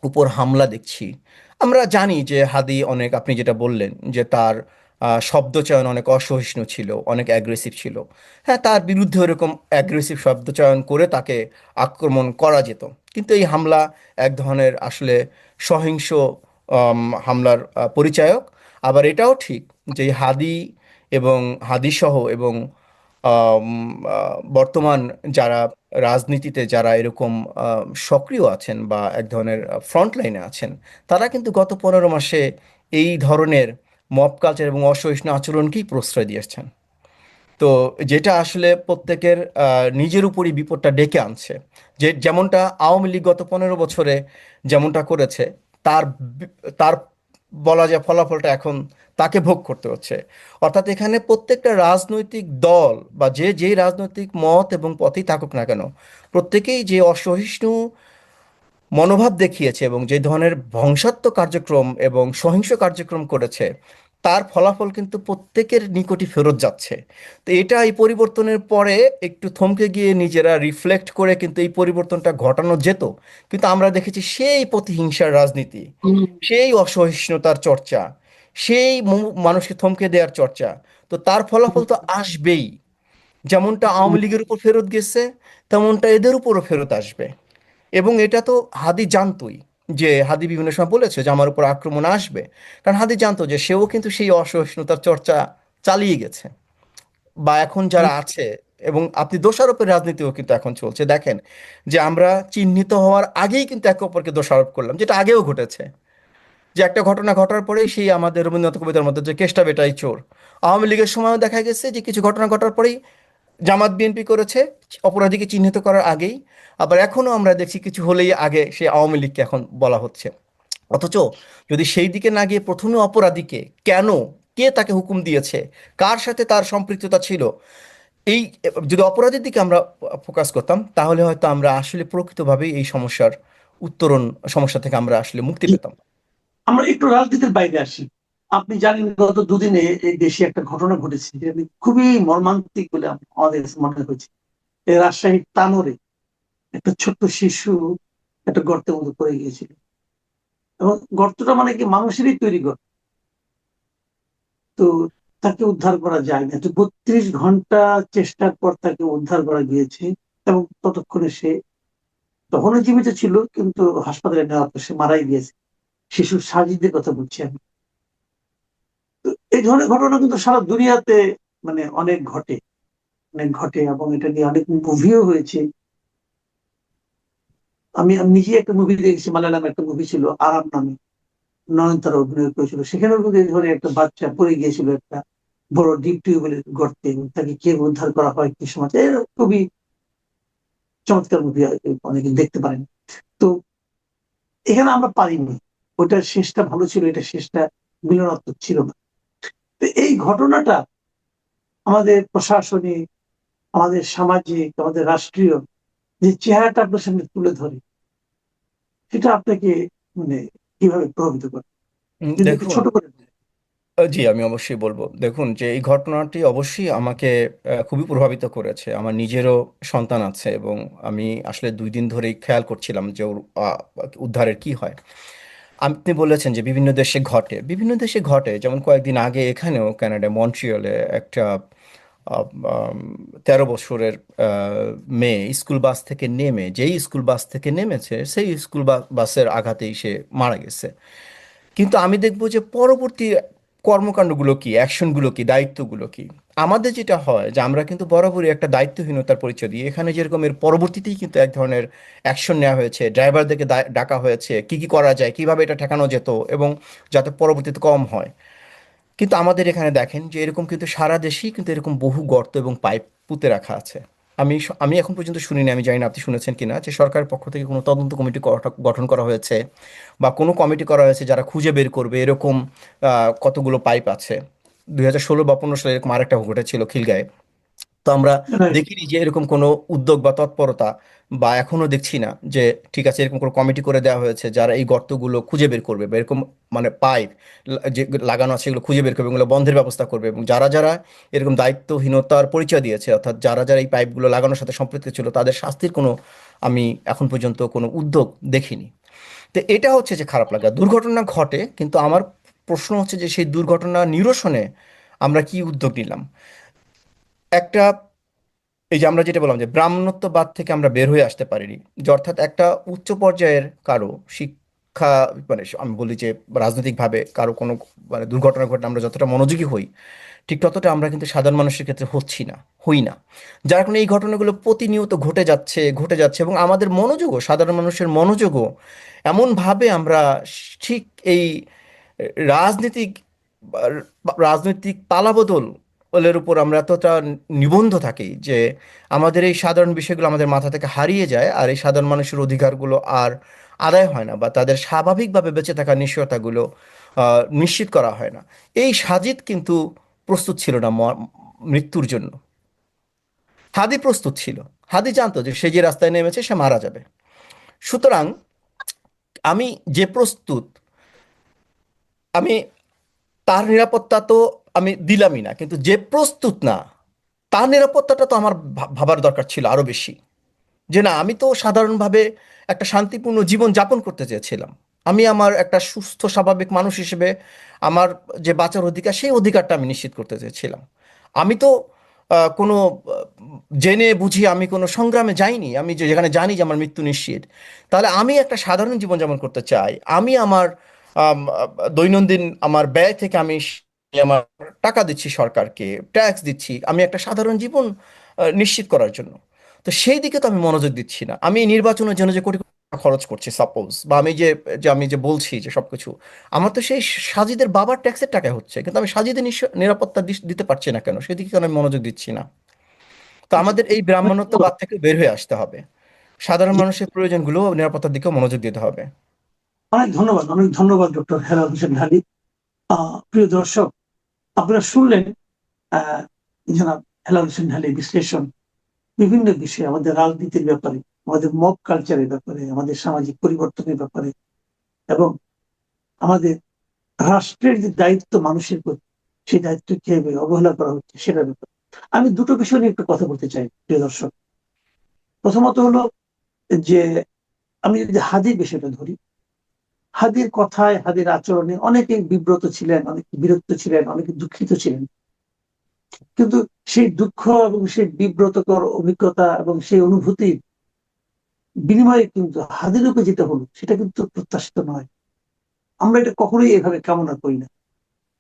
উপর হামলা দেখছি। আমরা জানি যে হাদি অনেক, আপনি যেটা বললেন যে তার শব্দচয়ন অনেক অসহিষ্ণু ছিল, অনেক অ্যাগ্রেসিভ ছিল। হ্যাঁ, তার বিরুদ্ধে ওরকম অ্যাগ্রেসিভ শব্দচয়ন করে তাকে আক্রমণ করা যেত, কিন্তু এই হামলা এক ধরনের আসলে সহিংস হামলার পরিচায়ক। আবার এটাও ঠিক যে এই হাদি এবং হাদিসহ এবং আম, বর্তমান যারা রাজনীতিতে যারা এরকম সক্রিয় আছেন বা এক ধরনের ফ্রন্ট লাইনে আছেন, তারা কিন্তু গত 15 মাসে এই ধরনের মব কালচার এবং অসহিষ্ণু আচরণকেই প্রশ্রয় দিয়েছেন। তো যেটা আসলে প্রত্যেকের নিজের উপরই বিপদটা ডেকে আনছে। যে যেমনটা আওয়ামী লীগ গত 15 বছরে যেমনটা করেছে, তার তার বলা যায় ফলাফলটা এখন তাকে ভোগ করতে হচ্ছে। অর্থাৎ এখানে প্রত্যেকটা রাজনৈতিক দল বা যে যেই রাজনৈতিক মত এবং পথেই থাকুক না কেন, প্রত্যেকেই যে অসহিষ্ণু মনোভাব দেখিয়েছে এবং যে ধরনের ধ্বংসাত্মক কার্যক্রম এবং সহিংস কার্যক্রম করেছে, তার ফলাফল কিন্তু প্রত্যেকের নিকটই ফেরত যাচ্ছে। তো এটা এই পরিবর্তনের পরে একটু থমকে গিয়ে নিজেরা রিফ্লেক্ট করে কিন্তু এই পরিবর্তনটা ঘটানো যেত, কিন্তু আমরা দেখেছি সেই প্রতিহিংসার রাজনীতি, হুম, সেই অসহিষ্ণুতার চর্চা, সেই মানুষকে থমকে দেওয়ার চর্চা। তো তার ফলাফল হুম, তো আসবেই। যেমনটা হুম, আওয়ামী লীগের উপর ফেরত গেছে, তেমনটা এদের উপরও ফেরত আসবে। এবং এটা তো হাদি জানতোই, যে হাদি বিভিন্ন সময় বলেছে যে আমার উপর আক্রমণ আসবে, কারণ হাদি জানতো যে সেও কিন্তু সেই অসহিষ্ণুতার চর্চা চালিয়ে গেছে, বা এখন যারা আছে। এবং আপনি দোষারোপের রাজনীতিও কিন্তু এখন চলছে, দেখেন যে আমরা চিহ্নিত হওয়ার আগেই কিন্তু একে অপরকে দোষারোপ করলাম, যেটা আগেও ঘটেছে। যে একটা ঘটনা ঘটার পরেই সেই আমাদের রবীন্দ্রনাথ কবিতার মধ্যে যে কেষ্টা বেটাই চোর, আওয়ামী লীগের সময়ও দেখা গেছে যে কিছু ঘটনা ঘটার পরেই জামাত বিএনপি করেছে অপরাধীকে চিহ্নিত করার আগেই। আবার এখনো আমরা দেখছি কিছু হলেই আগে সে আওয়ামী লীগকে এখন বলা হচ্ছে। অথচ যদি সেই দিকে না গিয়ে প্রথমে অপরাধীকে কেন, কে তাকে হুকুম দিয়েছে, কার সাথে তার সম্পৃক্ততা ছিল, এই যদি অপরাধীর দিকে আমরা ফোকাস করতাম, তাহলে হয়তো আমরা আসলে প্রকৃতভাবেই এই সমস্যার উত্তরণ, সমস্যা থেকে আমরা আসলে মুক্তি জি। পেতাম। আমরা একটু রাজনীতির বাইরে আসি। আপনি জানেন গত দুদিনে এই দেশে একটা ঘটনা ঘটেছে, যেটা খুবই মর্মান্তিক বলে আমাদের কাছে মনে হয়েছে। এই রাজশাহীর তানোরে একটা ছোট্ট শিশু একটা গর্তের মধ্যে পড়ে গিয়েছিল, এবং গর্তটা মানে কি মানুষেরই তৈরি গর্ত। তো তাকে উদ্ধার করা যায়নি, তো 32 ঘন্টা চেষ্টার পর তাকে উদ্ধার করা গিয়েছে। এবং ততক্ষণে সে তখনও জীবিত ছিল, কিন্তু হাসপাতালে নেওয়ার পর সে মারাই গিয়েছে। শিশুর সাজিদের কথা বলছি আমি। তো এই ধরনের ঘটনা কিন্তু সারা দুনিয়াতে মানে অনেক ঘটে, অনেক ঘটে, এবং এটা নিয়ে অনেক মুভিও হয়েছে। আমি আমি নিজে একটা মুভি দেখেছি, মালায়ালাম একটা মুভি ছিল আরাম নামে, নয়নতারা অভিনয় করেছিল। সেখানেও কিন্তু এই ধরনের একটা বাচ্চা পড়ে গিয়েছিল একটা বড় ডিপ টিউবওয়েলের গর্তে, এবং তাকে কে উদ্ধার করা হয় কি সময়, খুবই চমৎকার মুভি, অনেকে দেখতে পারেন। তো এখানে আমরা পারিনি, ওটার শেষটা ভালো ছিল, এটা শেষটা মিলনাত্মক ছিল না। তো এই ঘটনাটা আমাদের প্রশাসনিক, আমাদের সামাজিক, আমাদের রাষ্ট্রীয় যে চেহারাটা আপনার সামনে তুলে ধরে, সেটা আপনাকে মানে কিভাবে প্রভাবিত করে, যদি একটু দেখুন, ছোট করে বলেন। জি আমি অবশ্যই বলবো। দেখুন যে এই ঘটনাটি অবশ্যই আমাকে খুবই প্রভাবিত করেছে। আমার নিজেরও সন্তান আছে এবং আমি আসলে 2 দিন ধরেই খেয়াল করছিলাম যে ওর উদ্ধারের কি হয়। আপনি বলেছেন যে বিভিন্ন দেশে ঘটে, বিভিন্ন দেশে ঘটে, যেমন কয়েকদিন আগে এখানেও কানাডায় মন্ট্রিয়লে একটা আহ, আম, 13 বছরের মেয়ে স্কুল বাস থেকে নেমে, যেই স্কুল বাস থেকে নেমেছে সেই স্কুল বাসের আঘাতেই সে মারা গেছে। কিন্তু আমি দেখবো যে পরবর্তী কর্মকাণ্ডগুলো কি, অ্যাকশনগুলো কি, দায়িত্বগুলো কি। আমাদের যেটা হয় যে আমরা কিন্তু বরাবরই একটা দায়িত্বহীনতার পরিচয় দিই। এখানে যেরকম এর পরবর্তীতেই কিন্তু এক ধরনের অ্যাকশন নেওয়া হয়েছে, ড্রাইভারদেরকে ডাকা হয়েছে কি কি করা যায়, কিভাবে এটা ঠেকানো যেত, এবং যাতে পরবর্তীতে কম হয়। কিন্তু আমাদের এখানে দেখেন যে এরকম কিন্তু সারা দেশেই কিন্তু এরকম বহু গর্ত এবং পাইপ পুঁতে রাখা আছে। আমি এখন পর্যন্ত শুনিনি, আমি জানি না আপনি শুনেছেন কিনা, যে সরকারের পক্ষ থেকে কোনো তদন্ত কমিটি গঠন করা হয়েছে, বা কোনো কমিটি করা হয়েছে যারা খুঁজে বের করবে এরকম কতগুলো পাইপ আছে। 2016 বা 15 সালে এরকম আরেকটা ঘটেছিল খিলগাঁয়ে। তো আমরা Right. দেখিনি যে এরকম কোনো উদ্যোগ বা তৎপরতা, বা এখনো দেখছি না যে ঠিক আছে এরকম কোনো কমিটি করে দেওয়া হয়েছে যারা এই গর্তগুলো খুঁজে বের করবে, বা এরকম মানে পাইপ যে লাগানো আছে এগুলো খুঁজে বের করবে, এগুলো বন্ধের ব্যবস্থা করবে, এবং যারা যারা এরকম দায়িত্বহীনতার পরিচয় দিয়েছে, অর্থাৎ যারা যারা এই পাইপগুলো লাগানোর সাথে সম্পৃক্ত ছিল, তাদের শাস্তির কোনো আমি এখন পর্যন্ত কোনো উদ্যোগ দেখিনি। তো এটা হচ্ছে যে খারাপ লাগা, দুর্ঘটনা ঘটে, কিন্তু আমার প্রশ্ন হচ্ছে যে সেই দুর্ঘটনা নিরসনে আমরা কি উদ্যোগ নিলাম। একটা, এই যে আমরা যেটা বললাম যে ব্রাহ্মণত্ববাদ থেকে আমরা বের হয়ে আসতে পারিনি, যে অর্থাৎ একটা উচ্চ পর্যায়ের কারো শিক্ষা, মানে আমি বলি যে রাজনৈতিকভাবে কারো কোনো মানে দুর্ঘটনা ঘটলে আমরা যতটা মনোযোগী হই, ঠিক ততটা আমরা কিন্তু সাধারণ মানুষের ক্ষেত্রে হই না। যার কারণে এই ঘটনাগুলো প্রতিনিয়ত ঘটে যাচ্ছে, এবং আমাদের মনোযোগও, সাধারণ মানুষের মনোযোগও এমনভাবে আমরা ঠিক এই রাজনীতিক রাজনৈতিক পালাবদল ওলের উপর আমরা এতটা নিবন্ধ থাকি যে আমাদের এই সাধারণ বিষয়গুলো আমাদের মাথা থেকে হারিয়ে যায়, আর এই সাধারণ মানুষের অধিকারগুলো আর আদায় হয় না, বা তাদের স্বাভাবিকভাবে বেঁচে থাকার নিশ্চয়তাগুলো নিশ্চিত করা হয় না। এই সাজিদ কিন্তু প্রস্তুত ছিল না মৃত্যুর জন্য। হাদি প্রস্তুত ছিল। হাদি জানতো যে সে যে রাস্তায় নেমেছে সে মারা যাবে। সুতরাং আমি যে প্রস্তুত, আমি তার নিরাপত্তা তো আমি দিলামই না, কিন্তু যে প্রস্তুত না তার নিরাপত্তাটা তো আমার ভাবার দরকার ছিল আরো বেশি। যে না, আমি তো সাধারণভাবে একটা শান্তিপূর্ণ জীবন যাপন করতে চেয়েছিলাম। আমি আমার একটা সুস্থ স্বাভাবিক মানুষ হিসেবে আমার যে বাঁচার অধিকার, সেই অধিকারটা আমি নিশ্চিত করতে চেয়েছিলাম। আমি তো কোনো জেনে বুঝি আমি কোনো সংগ্রামে যাইনি। আমি যেখানে জানি যে আমার মৃত্যু নিশ্চিত, তাহলে আমি একটা সাধারণ জীবনযাপন করতে চাই। আমি আমার আম, দৈনন্দিন আমার ব্যয় থেকে আমি আমার টাকা দিচ্ছি সরকারকে, ট্যাক্স দিচ্ছি, আমি একটা সাধারণ জীবন নিশ্চিত করার জন্য। তো সেই দিকে তো আমি মনোযোগ দিচ্ছি না। আমি নির্বাচনের জন্য যে কোটি কোটি টাকা খরচ করছি সাপোজ, বা আমি যে যে আমি যে বলছি যে সবকিছু আমার তো সেই সাজিদের বাবার ট্যাক্সের টাকায় হচ্ছে, কিন্তু আমি সাজিদের নিরাপত্তা দিতে পারছি না কেন? সেদিকে কেন আমি মনোযোগ দিচ্ছি না? তো জি, আমাদের এই অনেক ব্রাহ্মণত্ববাদ ধন্যবাদ। থেকে বের হয়ে আসতে হবে। সাধারণ জি, মানুষের প্রয়োজনগুলো নিরাপত্তার দিকেও মনোযোগ দিতে হবে। অনেক ধন্যবাদ, অনেক ধন্যবাদ ডক্টর হেলাল হোসেন ঢালী। প্রিয় দর্শক, আপনারা শুনলেন আহ জনাব হেলাল হোসেন ঢালীর বিশ্লেষণ বিভিন্ন বিষয়ে, আমাদের রাজনীতির ব্যাপারে, আমাদের মব কালচারের ব্যাপারে, আমাদের সামাজিক পরিবর্তনের ব্যাপারে, এবং আমাদের রাষ্ট্রের যে দায়িত্ব মানুষের প্রতি, সেই দায়িত্ব কিভাবে অবহেলা করা হচ্ছে সেটার ব্যাপারে আমি দুটো বিষয় নিয়ে একটু কথা বলতে চাই প্রিয় দর্শক। প্রথমত হলো যে, আমি যদি হাদির বিষয়টা ধরি, হাদির কথায়, হাদির আচরণে অনেকে বিব্রত ছিলেন, অনেকে বিরক্ত ছিলেন, অনেকে দুঃখিত ছিলেন। কিন্তু সেই দুঃখ এবং সেই বিব্রতকর অভিজ্ঞতা এবং সেই অনুভূতির বিনিময়ে কিন্তু হাদির রূপে যেটা হলো সেটা কিন্তু প্রত্যাশিত নয়। আমরা এটা কখনোই এভাবে কামনা করি না।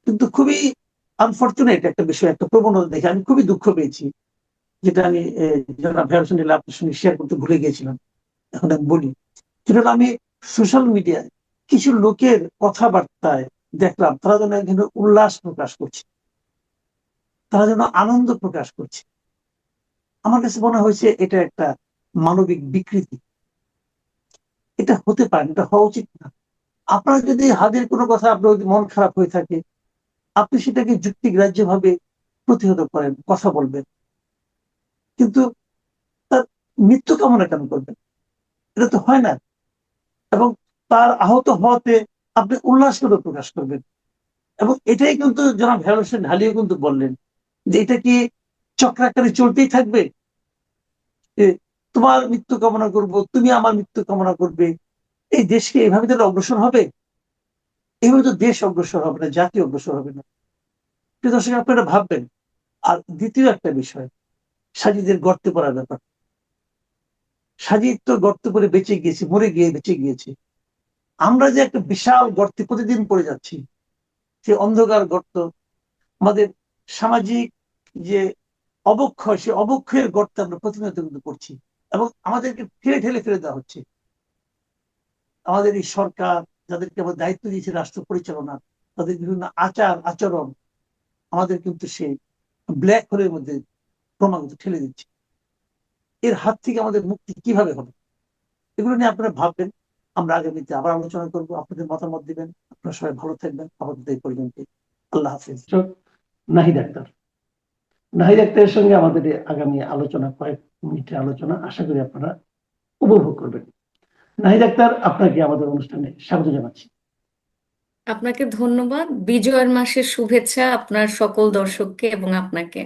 কিন্তু খুবই আনফর্চুনেট একটা বিষয়, একটা প্রবণতা দেখে আমি খুবই দুঃখ পেয়েছি, যেটা আমি জনাব হেলাল আপনার সঙ্গে শেয়ার করতে ভুলে গিয়েছিলাম, এখন আমি বলি। সেটা হলো, আমি সোশ্যাল মিডিয়ায় কিছু লোকের কথাবার্তায় দেখলাম তারা যেন এক ধরনের উল্লাস প্রকাশ করছে, তারা যেন আনন্দ প্রকাশ করছে। আমার কাছে মনে হয়েছে এটা একটা মানবিক বিকৃতি। এটা হতে পারে না, এটা হওয়া উচিত না। আপনার যদি হাদির কোনো কথা, আপনার যদি মন খারাপ হয়ে থাকে, আপনি সেটাকে যুক্তিগ্রাহ্য ভাবে প্রতিহত করেন, কথা বলবেন, কিন্তু তার মৃত্যু কামনা কেন করবেন? এটা তো হয় না। এবং তার আহত হওয়াতে আপনি উল্লাস করে প্রকাশ করবেন। এবং এটাই কিন্তু জনাব হেলাল হোসেন ঢালিও কিন্তু বললেন যে এটা কি চক্রাকারে চলতেই থাকবে? যে তোমার মৃত্যু কামনা করব, তুমি আমার মৃত্যু কামনা করবে, এই দেশকে এভাবে তাহলে অগ্রসর হবে? এভাবে তো দেশ অগ্রসর হবে না, জাতি অগ্রসর হবে না। প্রিয় দর্শক, আপনারা ভাববেন। আর দ্বিতীয় একটা বিষয়, সাজিদের গর্তে পড়ার ব্যাপার। সাজিদ তো গর্তে পড়ে বেঁচে গিয়েছে, মরে গিয়ে বেঁচে গিয়েছে। আমরা যে একটা বিশাল গর্তে প্রতিদিন পড়ে যাচ্ছি, সে অন্ধকার গর্ত, আমাদের সামাজিক যে অবক্ষয়, সে অবক্ষয়ের গর্তে আমরা প্রতিনিয়ত কিন্তু পড়ছি, এবং আমাদেরকে ঠেলে ঠেলে ফেলে দেওয়া হচ্ছে। আমাদের এই সরকার, যাদেরকে আমরা দায়িত্ব দিয়েছে রাষ্ট্র পরিচালনা, তাদের বিভিন্ন আচার আচরণ আমাদের কিন্তু সেই ব্ল্যাক হোলের মধ্যে ক্রমাগত ঠেলে দিচ্ছে। এর হাত থেকে আমাদের মুক্তি কিভাবে হবে, এগুলো নিয়ে আপনারা ভাববেন। আমরা আগামীতে আবার আলোচনা করবো, আপনাদের মতামত দিবেন। আপনারা সবাই ভালো থাকবেন। আপাতত এই পর্যন্ত। আল্লাহ হাফিজ। নাহিদ আক্তার, নাহিদ আক্তারের সঙ্গে আমাদের আগামী আলোচনা, কয়েক মিনিটের আলোচনা, আশা করি আপনারা উপভোগ করবেন। নাহিদ আক্তার, আপনাকে আমাদের অনুষ্ঠানে স্বাগত জানাচ্ছি। আপনাকে ধন্যবাদ। বিজয়ের মাসের শুভেচ্ছা আপনার সকল দর্শককে এবং আপনাকে।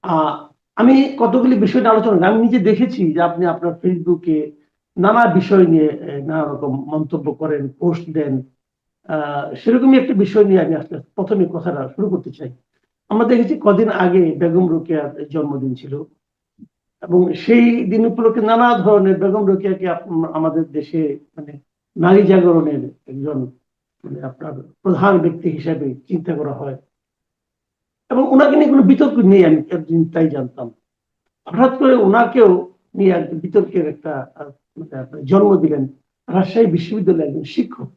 আহ আমি কতগুলি বিষয় নিয়ে আলোচনা করি। আমি নিজে দেখেছি যে আপনি আপনার ফেসবুকে নানা বিষয় নিয়ে নানা রকম মন্তব্য করেন, পোস্ট দেন। সেরকমই একটা বিষয় নিয়ে আমি আসলে প্রথমে কথাটা শুরু করতে চাই। আমরা দেখেছি কদিন আগে বেগম রোকেয়ার জন্মদিন ছিল, এবং সেই দিন উপলক্ষে নানা ধরনের বেগম রোকেয়াকে আমাদের দেশে মানে নারী জাগরণের একজন মানে আপনার প্রধান ব্যক্তি হিসেবে চিন্তা করা হয়, এবং ওনাকে নিয়ে কোনো বিতর্ক নেই, আমি একদিন তাই জানতাম। হঠাৎ করে ওনাকেও নিয়ে একজন বিতর্কের একটা মানে আপনার জন্ম দিলেন রাজশাহী বিশ্ববিদ্যালয়ের একজন শিক্ষক।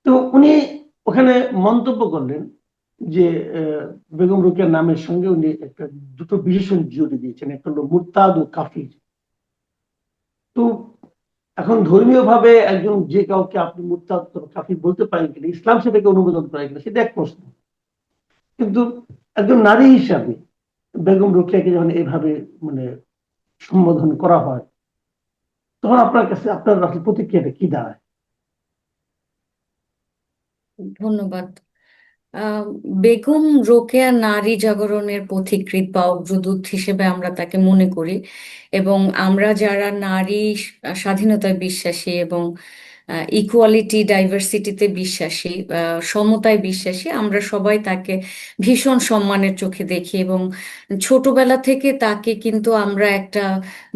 তো উনি ওখানে মন্তব্য করলেন যে আহ, বেগম রোকেয়ার নামের সঙ্গে উনি একটা দুটো বিশেষণ জুড়ে দিয়েছেন, একটা হলো মুরতাদ ও কাফির। তো এখন ধর্মীয় ভাবে একজন যে কাউকে আপনি মুরতাদ অথবা কাফির বলতে পারেন কিনা, ইসলাম সেটাকে অনুমোদন করে কিনা, সেটা এক প্রশ্ন। কিন্তু একজন নারী হিসাবে বেগম রোকেয়াকে যখন এইভাবে মানে সম্বোধন করা হয়, তখন আপনার কাছে আপনার আসলে প্রতিক্রিয়াটা কি দাঁড়ায়? ধন্যবাদ। আহ, বেগম রোকেয়া নারী জাগরণের পথিকৃৎ বা অগ্রদূত হিসেবে আমরা তাকে মনে করি, এবং আমরা যারা নারী স্বাধীনতায় বিশ্বাসী এবং ইকুয়ালিটি ডাইভার্সিটিতে বিশ্বাসী, সমতায় বিশ্বাসী, আমরা সবাই তাকে ভীষণ সম্মানের চোখে দেখি, এবং ছোটবেলা থেকে তাকে কিন্তু আমরা একটা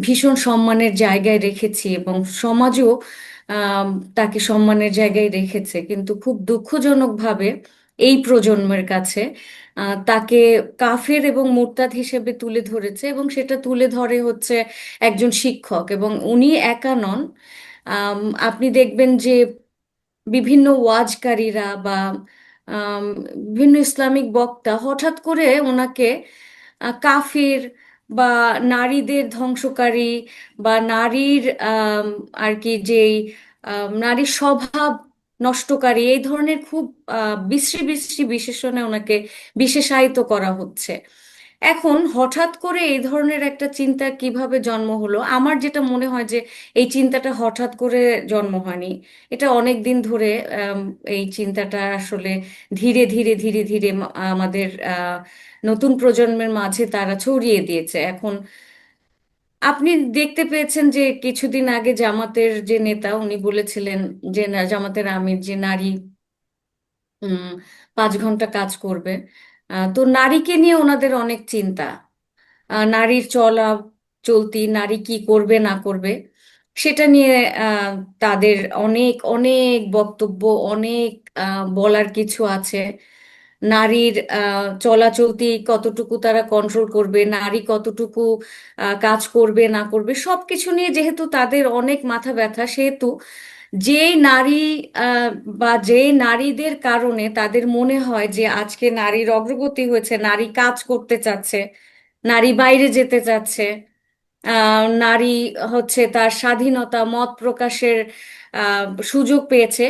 ভীষণ সম্মানের জায়গায় রেখেছি, এবং সমাজও আম, তাকে সম্মানের জায়গায় রেখেছে। কিন্তু খুব দুঃখজনকভাবে এই প্রজন্মের কাছে তাকে কাফের এবং মুরতাদ হিসেবে তুলে ধরেছে, এবং সেটা তুলে ধরে হচ্ছে একজন শিক্ষক, এবং উনি একা নন। আম, আপনি দেখবেন যে বিভিন্ন ওয়াজকারীরা বা আম, বিভিন্ন ইসলামিক বক্তা হঠাৎ করে ওনাকে কাফির বা নারীদের ধ্বংসকারী বা নারীর আর কি যেই নারীর স্বভাব নষ্টকারী, এই ধরনের খুব বিশ্রী বিশ্রী বিশেষণে ওনাকে বিশেষায়িত করা হচ্ছে। এখন হঠাৎ করে এই ধরনের একটা চিন্তা কিভাবে জন্ম হলো? আমার যেটা মনে হয় যে এই চিন্তাটা হঠাৎ করে জন্ম হয়নি। এটা অনেক দিন ধরে এই চিন্তাটা আসলে ধীরে ধীরে ধীরে ধীরে আমাদের নতুন প্রজন্মের মাঝে তারা ছড়িয়ে দিয়েছে। এখন আপনি দেখতে পেয়েছেন যে কিছুদিন আগে জামাতের যে নেতা উনি বলেছিলেন যে জামাতের আমির যে নারী উম 5 ঘন্টা কাজ করবে। তো নারীকে নিয়ে ওনাদের অনেক চিন্তা, নারীর চলা চলতি, নারী কি করবে না করবে সেটা নিয়ে আহ, তাদের অনেক অনেক বক্তব্য, অনেক বলার কিছু আছে। নারীর চলাচলতি কতটুকু তারা কন্ট্রোল করবে, নারী কতটুকু কাজ করবে না করবে, সবকিছু নিয়ে যেহেতু তাদের অনেক মাথা ব্যথা, সেহেতু যে নারী আহ, বা যে নারীদের কারণে তাদের মনে হয় যে আজকে নারীর অগ্রগতি হয়েছে, নারী কাজ করতে চাচ্ছে, নারী বাইরে যেতে চাচ্ছে, নারী হচ্ছে তার স্বাধীনতা মত প্রকাশের সুযোগ পেয়েছে,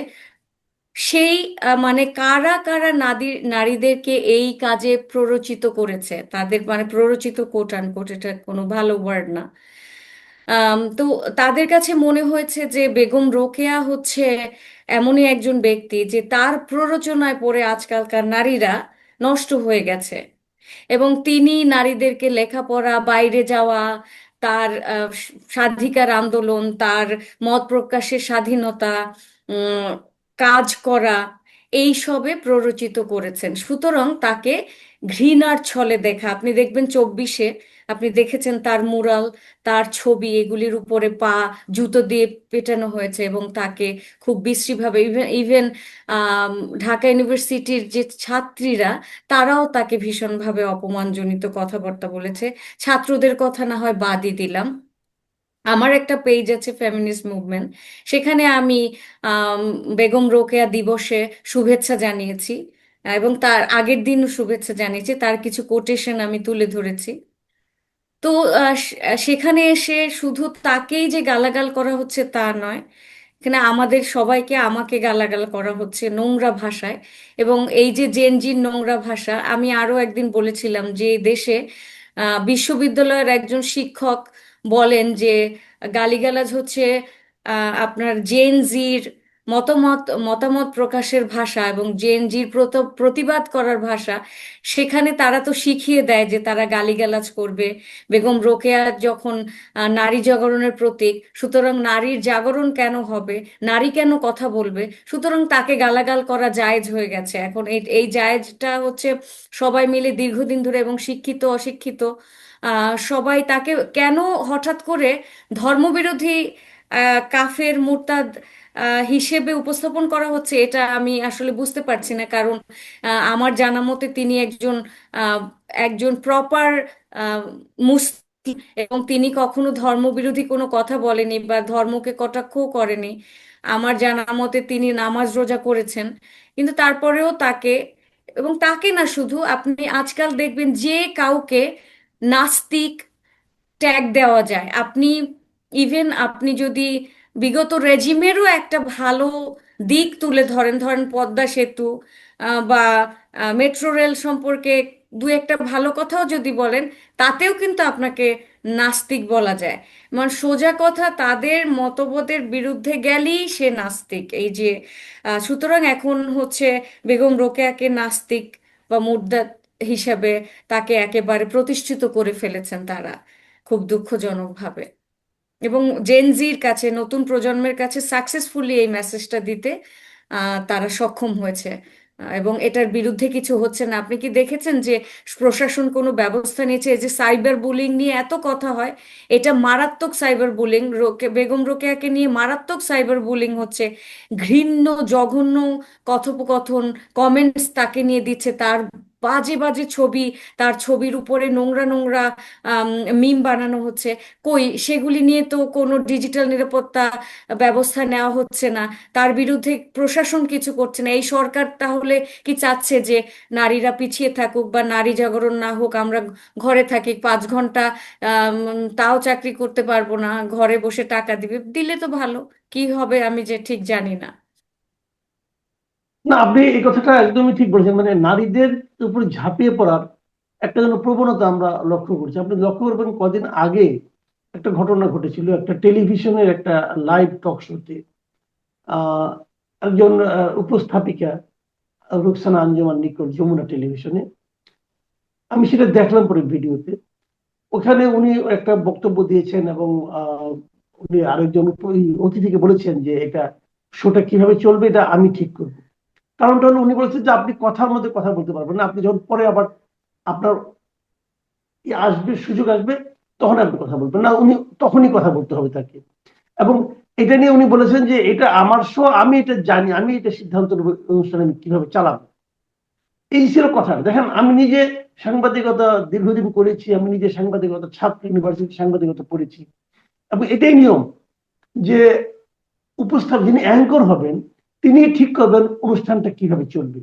সেই মানে কারা কারা নারীদেরকে এই কাজে প্ররোচিত করেছে, তাদের মানে প্ররোচিত কোট আনকোট, এটা কোনো ভালো ওয়ার্ড না। তো তাদের কাছে মনে হয়েছে যে বেগম রোকেয়া হচ্ছে এমনই একজন ব্যক্তি যে তার প্ররোচনায় পড়ে আজকালকার নারীরা নষ্ট হয়ে গেছে, এবং তিনি নারীদেরকে লেখাপড়া, বাইরে যাওয়া, তার স্বাধিকার আন্দোলন, তার মত প্রকাশের স্বাধীনতা, উম, কাজ করা, এই সবে প্ররোচিত করেছেন। সুতরাং তাকে ঘৃণার ছলে দেখা, আপনি দেখবেন 24-এ আপনি দেখেছেন তার মুরাল, তার ছবি, এগুলির উপরে পা জুতো দিয়ে পেটানো হয়েছে, এবং তাকে খুব বিশ্রীভাবে ইভেন ইভেন ঢাকা ইউনিভার্সিটির যে ছাত্রীরা তারাও তাকে ভীষণভাবে অপমানজনিত কথাবার্তা বলেছে। ছাত্রদের কথা না হয় বাদই দিলাম, আমার একটা পেজ আছে ফেমিনিস্ট মুভমেন্ট, সেখানে আমি আম, বেগম রোকেয়া দিবসে শুভেচ্ছা জানিয়েছি, এবং তার আগের দিনও শুভেচ্ছা জানিয়েছি, তার কিছু কোটেশন আমি তুলে ধরেছি। তো সেখানে এসে শুধু তাকেই যে গালাগাল করা হচ্ছে তা নয়, এখানে আমাদের সবাইকে, আমাকে গালাগাল করা হচ্ছে নোংরা ভাষায়। এবং এই যে জেনজির নোংরা ভাষা, আমি আরো একদিন বলেছিলাম যে এই দেশে বিশ্ববিদ্যালয়ের একজন শিক্ষক বলেন যে গালিগালাজ হচ্ছে আপনার জেনজির মতামত প্রকাশের ভাষা এবং জেনজির প্রতিবাদ করার ভাষা। সেখানে তারা তো শিখিয়ে দেয় যে তারা গালিগালাজ করবে। বেগম রোকেয়া যখন নারী জাগরণের প্রতীক, সুতরাং নারীর জাগরণ কেন হবে, নারী কেন কথা বলবে, সুতরাং তাকে গালাগাল করা জায়েজ হয়ে গেছে। এখন এই এই জায়েজটা হচ্ছে সবাই মিলে দীর্ঘদিন ধরে, এবং শিক্ষিত অশিক্ষিত সবাই তাকে কেন হঠাৎ করে ধর্মবিরোধী কাফের মুরতাদ হিসেবে উপস্থাপন করা হচ্ছে, এটা আমি আসলে বুঝতে পারছি না। কারণ আমার জানা মতে তিনি আহ, একজন প্রপার মুসলিম, এবং তিনি কখনো ধর্মবিরোধী কোনো কথা বলেনি বা ধর্মকে কটাক্ষও করেনি। আমার জানা মতে তিনি নামাজ রোজা করেছেন, কিন্তু তারপরেও তাকে এবং তাকে না, শুধু আপনি আজকাল দেখবেন যে কাউকে নাস্তিক ট্যাগ দেওয়া যায়। আপনি ইভেন আপনি যদি বিগত রেজিমেরও একটা ভালো দিক তুলে ধরেন, ধরেন পদ্মা সেতু বা মেট্রো রেল সম্পর্কে দু একটা ভালো কথাও যদি বলেন, তাতেও কিন্তু আপনাকে নাস্তিক বলা যায়। মানে সোজা কথা, তাদের মতবাদের বিরুদ্ধে গেলেই সে নাস্তিক। এই যে সুতরাং এখন হচ্ছে বেগম রোকেয়াকে নাস্তিক বা মুর্দাত হিসাবে তাকে একেবারে প্রতিষ্ঠিত করে ফেলেছেন তারা, খুব দুঃখজনকভাবে। এবং জেনজির কাছে, নতুন প্রজন্মের কাছে সাকসেসফুলি এই মেসেজটা দিতে তারা সক্ষম হয়েছে। এবং এটার বিরুদ্ধে কিছু হচ্ছে না। আপনি কি দেখেছেন যে প্রশাসন কোনো ব্যবস্থা নিয়েছে? এই যে সাইবার বুলিং নিয়ে এত কথা হয়, এটা মারাত্মক সাইবার বুলিং। বেগম রোকেয়াকে নিয়ে মারাত্মক সাইবার বুলিং হচ্ছে। ঘৃণ্য জঘন্য কথোপকথন, কমেন্টস তাকে নিয়ে দিচ্ছে, তার বাজে বাজে ছবি, তার ছবির উপরে নোংরা নোংরা মিম বানানো হচ্ছে। কই, সেগুলি নিয়ে তো কোনো ডিজিটাল নিরাপত্তা ব্যবস্থা নেওয়া হচ্ছে না, তার বিরুদ্ধে প্রশাসন কিছু করছে না। এই সরকার তাহলে কি চাচ্ছে যে নারীরা পিছিয়ে থাকুক বা নারী জাগরণ না হোক, আমরা ঘরে থাকি 5 ঘন্টা, তাও চাকরি করতে পারবো না, ঘরে বসে টাকা দিবে? দিলে তো ভালো, কি হবে আমি যে ঠিক জানি না। না, আপনি এই কথাটা একদমই ঠিক বলেছেন। মানে নারীদের উপর ঝাঁপিয়ে পড়ার একটা যেন প্রবণতা আমরা লক্ষ্য করছি। আপনি লক্ষ্য করবেন, কদিন আগে একটা ঘটনা ঘটেছিল একটা টেলিভিশনের একটা লাইভ টক শোতে। একজন উপস্থাপিকা রুকসানা আঞ্জুমান নিকট, যমুনা টেলিভিশনে, আমি সেটা দেখলাম পরে ভিডিওতে। ওখানে উনি একটা বক্তব্য দিয়েছেন এবং উনি আরেকজন অতিথিকে বলেছেন যে এটা শোটা কিভাবে চলবে এটা আমি ঠিক করবো। কারণটা হলো, উনি বলেছেন যে আপনি কথার মধ্যে কথা বলতে পারবেন না, আপনি যখন পরে আবার আপনার আসবে, সুযোগ আসবে, তখন আপনি কথা বলবেন না, উনি তখনই কথা বলতে হবে তাকে। এবং এটা নিয়ে উনি বলেছেন যে এটা আমার শো, আমি এটা জানি, আমি এটা সিদ্ধান্ত নেব অনুষ্ঠানে আমি কিভাবে চালাবো। এই ছিল কথা। দেখেন, আমি নিজে সাংবাদিকতা দীর্ঘদিন করেছি, আমি নিজে সাংবাদিকতা ছাত্র, ইউনিভার্সিটি সাংবাদিকতা পড়েছি। এবং এটাই নিয়ম যে উপস্থাপক, যিনি অ্যাঙ্কর হবেন, তিনি ঠিক করবেন অনুষ্ঠানটা কিভাবে চলবে,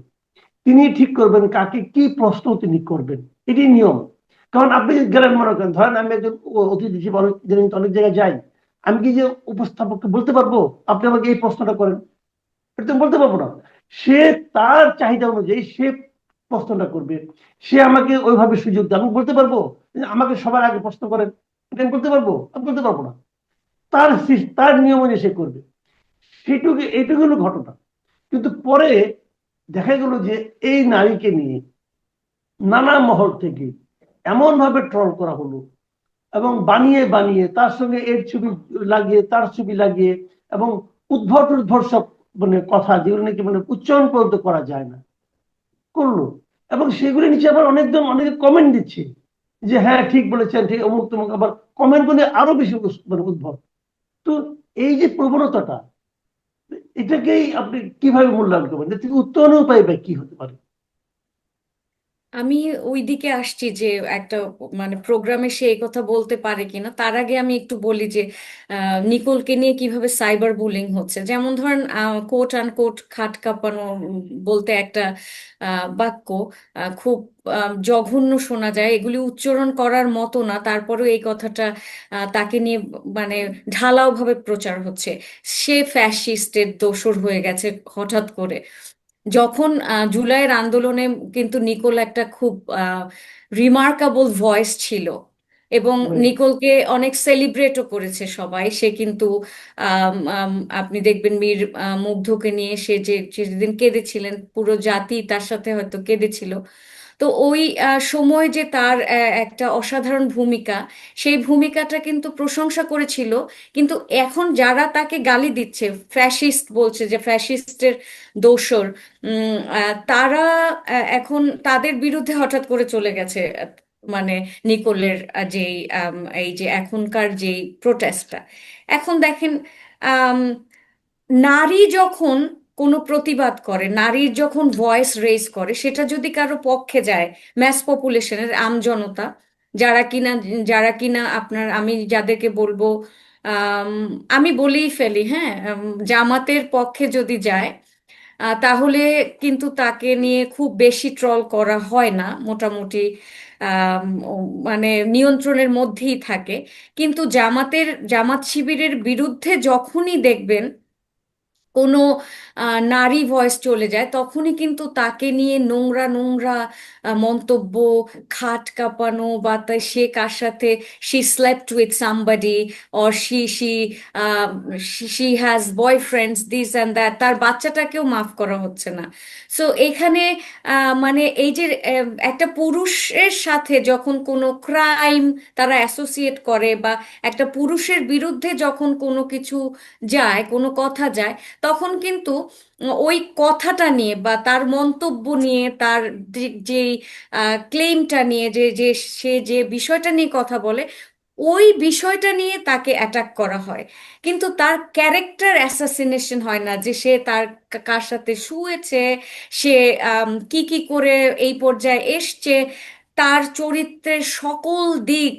তিনি ঠিক করবেন কাকে কি প্রশ্ন তিনি করবেন। এটি নিয়ম। কারণ আপনি গেলেন, মনে করেন, ধরেন আমি একজন অতিথি হিসেবে অনেক জায়গায় যাই, আমি কি যে উপস্থাপককে বলতে পারবো আপনি আমাকে এই প্রশ্নটা করেন? এটা তো বলতে পারবো না। সে তার চাহিদা অনুযায়ী সে প্রশ্নটা করবে, সে আমাকে ওইভাবে সুযোগ দেয়। আমি বলতে পারবো যে আমাকে সবার আগে প্রশ্ন করেন? এটা আমি বলতে পারবো? আমি বলতে পারবো না। তার তার নিয়ম অনুযায়ী সে করবে। সেটুকু, এইটুকু হলো ঘটনা। কিন্তু পরে দেখা গেল যে এই নারীকে নিয়ে নানা মহল থেকে এমন ভাবে ট্রল করা হলো, এবং বানিয়ে বানিয়ে তার সঙ্গে এর ছবি লাগিয়ে, তার ছবি লাগিয়ে, এবং উদ্ভট উদ্ভট সব মানে কথা, যেগুলো নাকি মানে উচ্চারণ পর্যন্ত করা যায় না, করলো। এবং সেগুলি নিচে আবার অনেকজন অনেকে কমেন্ট দিচ্ছে যে হ্যাঁ ঠিক বলেছেন, ঠিক অমুক তমুক, আবার কমেন্ট করে আরো বেশি মানে উদ্ভট। তো এই যে প্রবণতাটা, এটাকেই আপনি কিভাবে মূল্যায়ন করবেন? এর থেকে উত্তরণের উপায় বা কি হতে পারে? আমি ওই দিকে আসছি যে একটা মানে প্রোগ্রামে সে এই কথা বলতে পারে কিনা। তার আগে আমি একটু বলি যে নিকোলকে নিয়ে কিভাবে সাইবার বুলিং হচ্ছে। যেমন ধরেন কোট আনকোট খাট কাঁপানো বলতে একটা বাক্য খুব জঘন্য শোনা যায়, এগুলি উচ্চারণ করার মতো না, তারপরেও এই কথাটা তাকে নিয়ে মানে ঢালাও ভাবে প্রচার হচ্ছে। সে ফ্যাসিস্টের দোসর হয়ে গেছে হঠাৎ করে। যখন জুলাইয়ের আন্দোলনে কিন্তু নিকোল একটা খুব রিমার্কেবল ভয়েস ছিল, এবং Right. নিকোলকে অনেক সেলিব্রেটও করেছে সবাই। সে কিন্তু আম, আম, আপনি দেখবেন মীর মুগ্ধকে নিয়ে সে যে যেদিন কেঁদেছিলেন, পুরো জাতি তার সাথে হয়তো কেঁদেছিল। তো ওই সময় যে তার একটা অসাধারণ ভূমিকা, সেই ভূমিকাটা কিন্তু প্রশংসা করেছিল। কিন্তু এখন যারা তাকে গালি দিচ্ছে, ফ্যাসিস্ট বলছে, যে ফ্যাসিস্টের দোসর, তারা এখন তাদের বিরুদ্ধে হঠাৎ করে চলে গেছে। মানে নিকোলের যেই এই যে এখনকার যেই প্রোটেস্টটা, এখন দেখেন, আম, নারী যখন কোনো প্রতিবাদ করে, নারীর যখন ভয়েস রেজ করে, সেটা যদি কারো পক্ষে যায়, ম্যাস পপুলেশনের আমজনতা, যারা কিনা যারা কিনা আপনার, আমি যাদেরকে বলবো, আম, আমি বলেই ফেলি, হ্যাঁ, জামাতের পক্ষে যদি যায়, তাহলে কিন্তু তাকে নিয়ে খুব বেশি ট্রল করা হয় না, মোটামুটি মানে নিয়ন্ত্রণের মধ্যেই থাকে। কিন্তু জামাত শিবিরের বিরুদ্ধে যখনই দেখবেন কোনো নারী ভয়েস চলে যায়, তখনই কিন্তু তাকে নিয়ে নোংরা নোংরা মন্তব্য, খাট কাঁপানো, বা সে কার সাথে she slept with somebody, or she has boyfriends, this and that, তার বাচ্চাটাকেও মাফ করা হচ্ছে না। সো এখানে মানে এই যে একটা পুরুষের সাথে যখন কোনো ক্রাইম তারা অ্যাসোসিয়েট করে, বা একটা পুরুষের বিরুদ্ধে যখন কোনো কিছু যায়, কোনো কথা যায়, তখন কিন্তু ওই কথাটা নিয়ে বা তার মন্তব্য নিয়ে, তার যে ক্লেমটা নিয়ে, যে সে যে বিষয়টা নিয়ে কথা বলে, ওই বিষয়টা নিয়ে তাকে অ্যাটাক করা হয়। কিন্তু তার ক্যারেক্টার অ্যাসাসিনেশন হয় না, যে সে তার কার সাথে শুয়েছে, সে কি কি করে এই পর্যায়ে এসছে, তার চরিত্রের সকল দিক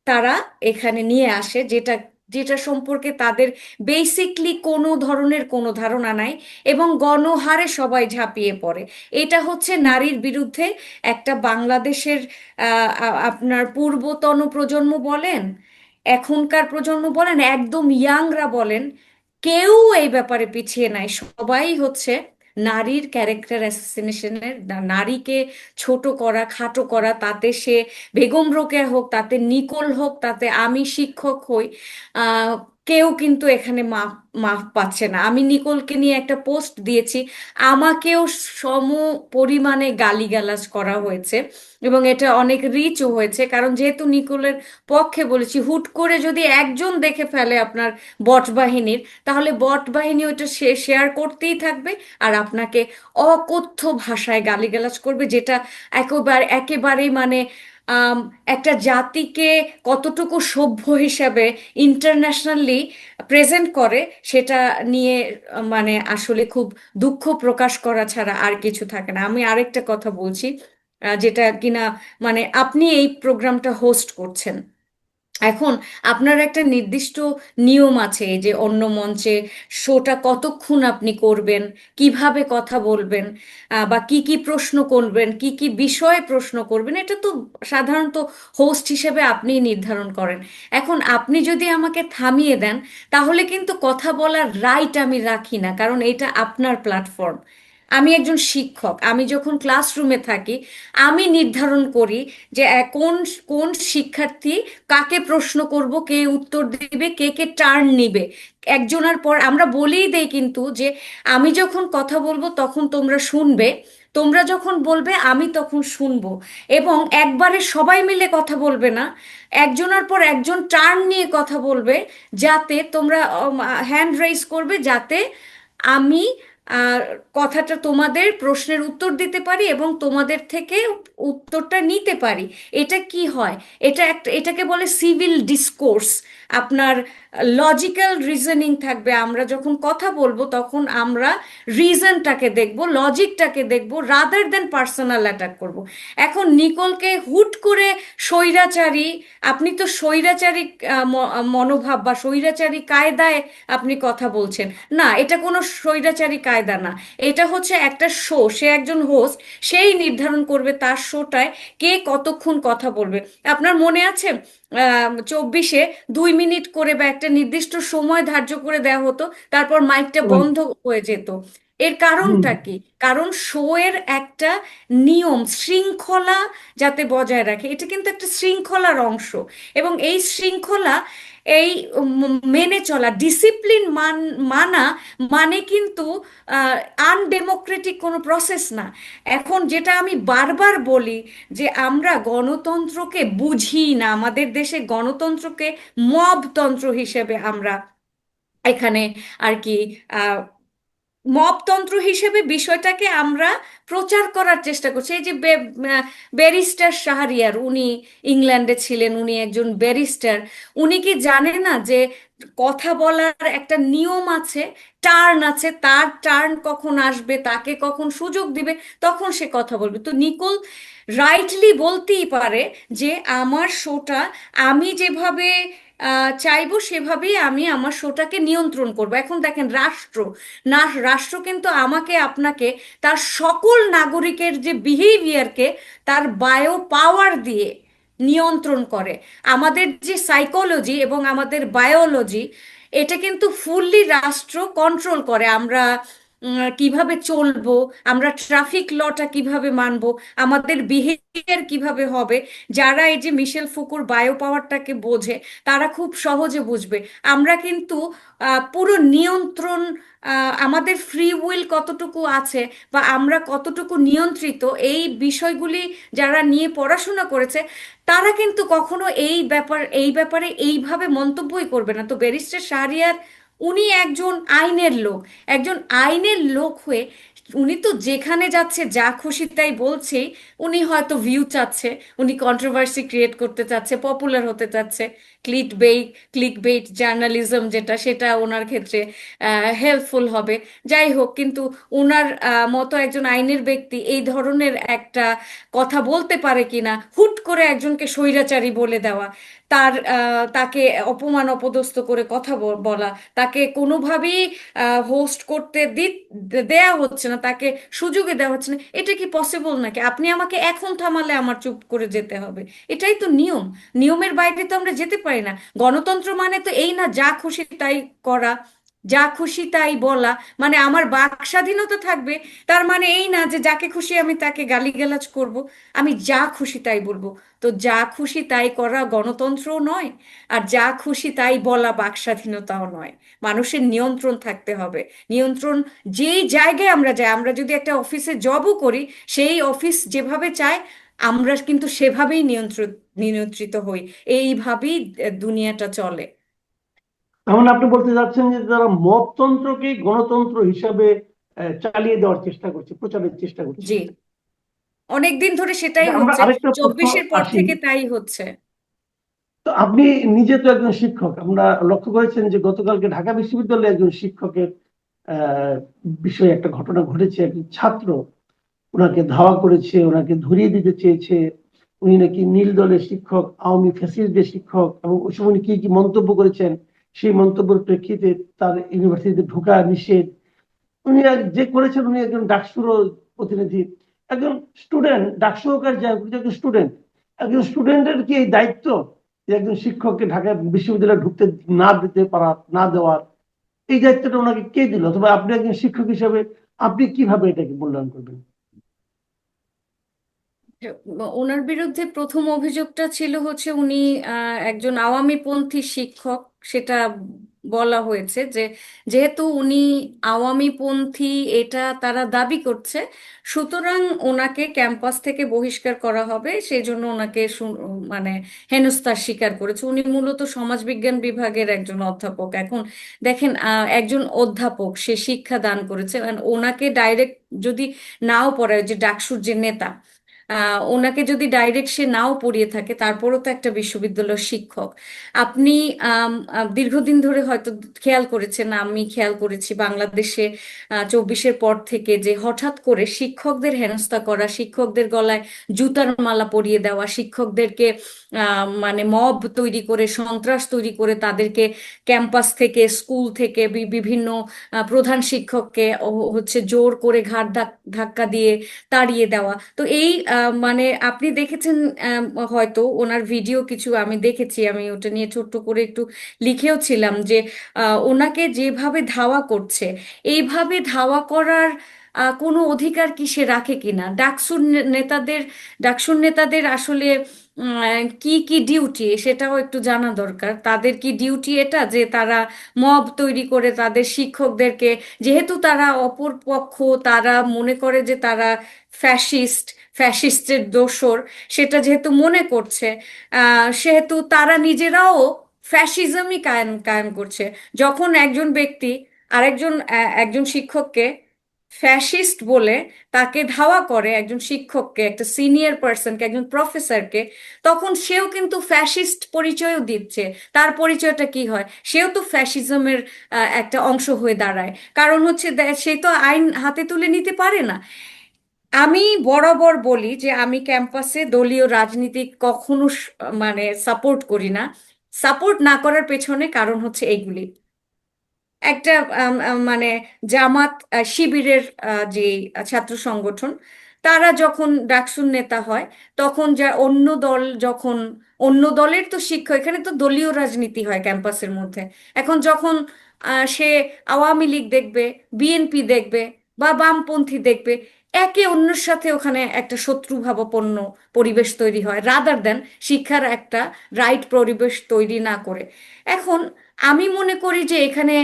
তারা এখানে নিয়ে আসে, যেটা যেটা সম্পর্কে তাদের বেসিকলি কোনো ধরনের কোনো ধারণা নাই, এবং গণহারে সবাই ঝাঁপিয়ে পড়ে। এটা হচ্ছে নারীর বিরুদ্ধে একটা বাংলাদেশের আপনার পূর্বতন প্রজন্ম বলেন, এখনকার প্রজন্ম বলেন, একদম ইয়াংরা বলেন, কেউ এই ব্যাপারে পিছিয়ে নাই। সবাই হচ্ছে নারীর ক্যারেক্টার অ্যাসাসিনেশনের, নারীকে ছোট করা, খাটো করা, তাতে সে বেগম রোকেয়া হোক, তাতে নিকোল হোক, তাতে আমি শিক্ষক হই, আহ, কেউ কিন্তু এখানে মাফ মাফ পাচ্ছে না। আমি নিকোলকে নিয়ে একটা পোস্ট দিয়েছি, আমাকেও সম পরিমাণে গালিগালাজ করা হয়েছে, এবং এটা অনেক রিচও হয়েছে, কারণ যেহেতু নিকোলের পক্ষে বলেছি। হুট করে যদি একজন দেখে ফেলে আপনার বট বাহিনীর, তাহলে বট বাহিনী ওইটা শেয়ার করতেই থাকবে, আর আপনাকে অকথ্য ভাষায় গালিগালাজ করবে, যেটা একেবারেই মানে আম, একটা জাতিকে কতটুকু সভ্য হিসাবে ইন্টারন্যাশনালি প্রেজেন্ট করে, সেটা নিয়ে মানে আসলে খুব দুঃখ প্রকাশ করা ছাড়া আর কিছু থাকে না। আমি আরেকটা কথা বলছি, যেটা কিনা মানে আপনি এই প্রোগ্রামটা হোস্ট করছেন। এখন আপনার একটা নির্দিষ্ট নিয়ম আছে, এই যে অন্য মঞ্চে শোটা কতক্ষণ আপনি করবেন, কিভাবে কথা বলবেন, বা কি কি প্রশ্ন করবেন, কি কি বিষয়ে প্রশ্ন করবেন, এটা তো সাধারণত হোস্ট হিসেবে আপনিই নির্ধারণ করেন। এখন আপনি যদি আমাকে থামিয়ে দেন, তাহলে কিন্তু কথা বলার রাইট আমি রাখি না, কারণ এটা আপনার প্ল্যাটফর্ম। আমি একজন শিক্ষক, আমি যখন ক্লাসরুমে থাকি, আমি নির্ধারণ করি যে কোন কোন শিক্ষার্থী কাকে প্রশ্ন করব, কে উত্তর দিবে, কে কে টার্ন নিবে। একজনের পর আমরা বলেই দেই কিন্তু যে আমি যখন কথা বলবো তখন তোমরা শুনবে, তোমরা যখন বলবে আমি তখন শুনবো। এবং একবারে সবাই মিলে কথা বলবে না, একজনের পর একজন টার্ন নিয়ে কথা বলবে, যাতে তোমরা হ্যান্ড রেইজ করবে, যাতে আমি আহ, কথাটা তোমাদের প্রশ্নের উত্তর দিতে পারি এবং তোমাদের থেকে উত্তরটা নিতে পারি। এটা কি হয়, এটাকে বলে সিভিল ডিসকোর্স। আপনার লজিক্যাল রিজনিং থাকবে, আমরা যখন কথা বলবো তখন আমরা রিজনটাকে দেখব, লজিকটাকে দেখব, রাদার দেন পার্সোনাল অ্যাটাক করব। এখন নিকোলকে হুট করে স্বৈরাচারী, আপনি তো স্বৈরাচারী মনোভাব বা স্বৈরাচারী কায়দায় আপনি কথা বলছেন, না এটা কোনো স্বৈরাচারী কায়দা না। এটা হচ্ছে একটা শো, সে একজন হোস্ট, সেই নির্ধারণ করবে তার শোটায় কে কতক্ষণ কথা বলবে। আপনার মনে আছে 24-এ 2 মিনিট করে বা একটা নির্দিষ্ট সময় ধার্য করে দেওয়া হতো, তারপর মাইকটা হুম, বন্ধ হয়ে যেত? এর হুম, কারণটা কি? কারণ শো এর একটা নিয়ম শৃঙ্খলা যাতে বজায় রাখে, এটা কিন্তু একটা শৃঙ্খলার অংশ। এবং এই শৃঙ্খলা, এই মেনে চলা, ডিসিপ্লিন মানা মানে কিন্তু আনডেমোক্রেটিক কোনো প্রসেস না। এখন যেটা আমি বারবার বলি, যে আমরা গণতন্ত্রকে বুঝি না, আমাদের দেশে গণতন্ত্রকে মবতন্ত্র হিসেবে আমরা এখানে আর কি মপতন্ত্র হিসেবে বিষয়টাকে আমরা প্রচার করার চেষ্টা করছি। এই যে ব্যারিস্টার শাহরিয়ার, উনি ইংল্যান্ডে ছিলেন, উনি একজন ব্যারিস্টার। উনি কি জানে না যে কথা বলার একটা নিয়ম আছে, টার্ন আছে, তার টার্ন কখন আসবে, তাকে কখন সুযোগ দিবে, তখন সে কথা বলবে। তো নিকোল রাইটলি বলতেই পারে যে আমার শোটা আমি যেভাবে চাইবো সেভাবেই আমি আমার শোটাকে নিয়ন্ত্রণ করব। এখন দেখেন, রাষ্ট্র কিন্তু আমাকে আপনাকে তার সকল নাগরিকের যে বিহেভিয়ারকে তার বায়ো পাওয়ার দিয়ে নিয়ন্ত্রণ করে। আমাদের যে সাইকোলজি এবং আমাদের বায়োলজি, এটা কিন্তু ফুললি রাষ্ট্র কন্ট্রোল করে। আমরা কিভাবে চলবো, আমরা ট্রাফিক লটা কিভাবে মানবো, আমাদের বিহেভিয়ার কিভাবে হবে। যারা এই যে মিশেল ফুকুর বায়ো পাওয়ারটাকে বোঝে, তারা খুব সহজে বুঝবে। আমরা কিন্তু পুরো নিয়ন্ত্রণ, আমাদের ফ্রি উইল কতটুকু আছে বা আমরা কতটুকু নিয়ন্ত্রিত, এই বিষয়গুলি যারা নিয়ে পড়াশোনা করেছে, তারা কিন্তু কখনো এই ব্যাপারে এইভাবে মন্তব্যই করবে না। তো ব্যারিস্টার শাহরিয়ার, উনি একজন আইনের লোক হয়ে উনি তো যেখানে যাচ্ছে যা খুশি তাই বলছে। উনি হয়তো ভিউ চাচ্ছে, উনি কন্ট্রোভার্সি ক্রিয়েট করতে চাচ্ছে, পপুলার হতে চাচ্ছে। ক্লিক বেইট জার্নালিজম যেটা, সেটা ওনার ক্ষেত্রে হেল্পফুল হবে। যাই হোক, কিন্তু ওনার মতো একজন আইনের ব্যক্তি এই ধরনের একটা কথা বলতে পারে কিনা, হুট করে একজনকে স্বৈরাচারী বলে দেওয়া, তাকে অপমান অপদস্থ করে কথা বলা, তাকে কোনোভাবেই হোস্ট করতে দেয়া হচ্ছে না, তাকে সুযোগে দেওয়া হচ্ছে না। এটা কি পসিবল নাকি? আপনি আমাকে এখন থামালে আমার চুপ করে যেতে হবে, এটাই তো নিয়ম। নিয়মের বাইরে তো আমরা যেতে পারি না। গণতন্ত্র মানে তো এই না যা খুশি তাই করা, যা খুশি তাই বলা। মানে আমার বাক স্বাধীনতা থাকবে, তার মানে এই না যে যাকে খুশি আমি তাকে গালিগালাজ করব। আমি যা খুশি তাই বলবো। তো যা খুশি তাই করা গণতন্ত্রও নয়, আর যা খুশি তাই বলা বাক স্বাধীনতাও নয়। মানুষের নিয়ন্ত্রণ থাকতে হবে। নিয়ন্ত্রণ, যেই জায়গায় আমরা যাই, আমরা যদি একটা অফিসে জবও করি, সেই অফিস যেভাবে চায় আমরা কিন্তু সেভাবেই নিয়ন্ত্রিত হই। এইভাবেই দুনিয়াটা চলে। তার মানে আপনি বলতে চাচ্ছেন যে তারা মপতন্ত্রকে গণতন্ত্র হিসাবে চালিয়ে দেওয়ার চেষ্টা করছে, প্রচারের চেষ্টা করছে। জি, অনেকদিন ধরে সেটাই আচ্ছা, আমরা হচ্ছে, আরেকটা প্রশ্ন 24-এর পর আসি। থেকে তাই হচ্ছে। তো আপনি নিজে তো একজন শিক্ষক, আমরা লক্ষ্য করেছেন যে গতকালকে ঢাকা বিশ্ববিদ্যালয়ে একজন শিক্ষকের আহ বিষয়ে একটা ঘটনা ঘটেছে। একজন ছাত্র ওনাকে ধাওয়া করেছে, ওনাকে ধরিয়ে দিতে চেয়েছে। উনি নাকি নীল দলের শিক্ষক, আওয়ামী ফ্যাসিস্টদের শিক্ষক, এবং ওই সময় উনি কি কি মন্তব্য করেছেন, সেই মন্তব্যের প্রেক্ষিতে তার ইউনিভার্সিটিতে ঢোকা নিষেধ। উনি যে করেছেন, উনি একজন ডাকসুরও প্রতিনিধি, একজন স্টুডেন্ট, ডাকসু হোক আর যাই হোক, উনি একজন স্টুডেন্ট। একজন স্টুডেন্টের কি এই দায়িত্ব যে একজন শিক্ষককে ঢাকা বিশ্ববিদ্যালয়ে ঢুকতে না দিতে পারা, না দেওয়ার, এই দায়িত্বটা ওনাকে কে দিল? অথবা আপনি একজন শিক্ষক হিসেবে আপনি কিভাবে এটাকে মূল্যায়ন করবেন? ওনার বিরুদ্ধে প্রথম অভিযোগটা ছিল হচ্ছে উনি একজন আওয়ামীপন্থী শিক্ষক। সেটা বলা হয়েছে যে যেহেতু উনি আওয়ামীপন্থী এটা তারা দাবি করছে, সুতরাং ওনাকে ক্যাম্পাস থেকে বহিষ্কার করা হবে। সেই জন্য ওনাকে মানে হেনস্থার শিকার করেছে। উনি মূলত সমাজবিজ্ঞান বিভাগের একজন অধ্যাপক। এখন দেখেন, একজন অধ্যাপক, সে শিক্ষা দান করেছে, and ওনাকে ডাইরেক্ট যদি নাও পড়ায়, যে ডাকসুর যে নেতা, ওনাকে যদি ডাইরেক্ট সে নাও পড়িয়ে থাকে, তারপরও তো একটা বিশ্ববিদ্যালয়ের শিক্ষক। আপনি দীর্ঘদিন ধরে হয়তো খেয়াল করেছেন, আমি খেয়াল করেছি বাংলাদেশে 24-এর পর থেকে যে হঠাৎ করে শিক্ষকদের হেনস্থা করা, শিক্ষকদের গলায় জুতার মালা পরিয়ে দেওয়া, শিক্ষকদেরকে মানে মব তৈরি করে, সন্ত্রাস তৈরি করে, তাদেরকে ক্যাম্পাস থেকে, স্কুল থেকে, বিভিন্ন প্রধান শিক্ষককে হচ্ছে জোর করে ঘাড় ধাক্কা দিয়ে তাড়িয়ে দেওয়া। তো এই মানে আপনি দেখেছেন, হয়তো ওনার ভিডিও কিছু আমি দেখেছি, আমি ওটা নিয়ে ছোট্ট করে একটু লিখেও ছিলাম যে ওনাকে যেভাবে ধাওয়া করছে, এইভাবে ধাওয়া করার কোনো অধিকার কি সে রাখে কিনা? ডাকসুর নেতাদের আসলে কি কি ডিউটি, সেটাও একটু জানা দরকার। তাদের কি ডিউটি এটা যে তারা মব তৈরি করে তাদের শিক্ষকদেরকে, যেহেতু তারা অপর পক্ষ, তারা মনে করে যে তারা ফ্যাসিস্টের দোসর, সেটা যেহেতু মনে করছে, সেহেতু তারা নিজেরাও ফ্যাসিজমই কায়েম কায়েম করছে। যখন একজন ব্যক্তি একজন শিক্ষককে ফ্যাসিস্ট বলে তাকে ধাওয়া করে, একজন শিক্ষককে, একটা সিনিয়র পার্সনকে, একজন প্রফেসরকে, তখন সেও কিন্তু ফ্যাসিস্ট পরিচয়ও দিচ্ছে। তার পরিচয়টা কি হয়? সেও তো ফ্যাসিজমের একটা অংশ হয়ে দাঁড়ায়। কারণ হচ্ছে সে তো আইন হাতে তুলে নিতে পারে না। আমি বরাবর বলি যে আমি ক্যাম্পাসে দলীয় রাজনীতি কখনো মানে সাপোর্ট করি না। সাপোর্ট না করার পেছনে কারণ হচ্ছে এইগুলি। একটা মানে জামাত শিবিরের যে ছাত্র সংগঠন, তারা যখন ডাকসুর নেতা হয়, তখন যা অন্য দল যখন অন্য দলের তো শিক্ষা, এখানে তো দলীয় রাজনীতি হয় ক্যাম্পাসের মধ্যে। এখন যখন সে আওয়ামী লীগ দেখবে, বিএনপি দেখবে বা বামপন্থী দেখবে, একে অন্যের সাথে ওখানে একটা শত্রুভাবাপন্ন পরিবেশ তৈরি হয়, রাদার দেন শিক্ষার একটা রাইট পরিবেশ তৈরি না করে। এখন আমি মনে করি যে এখানে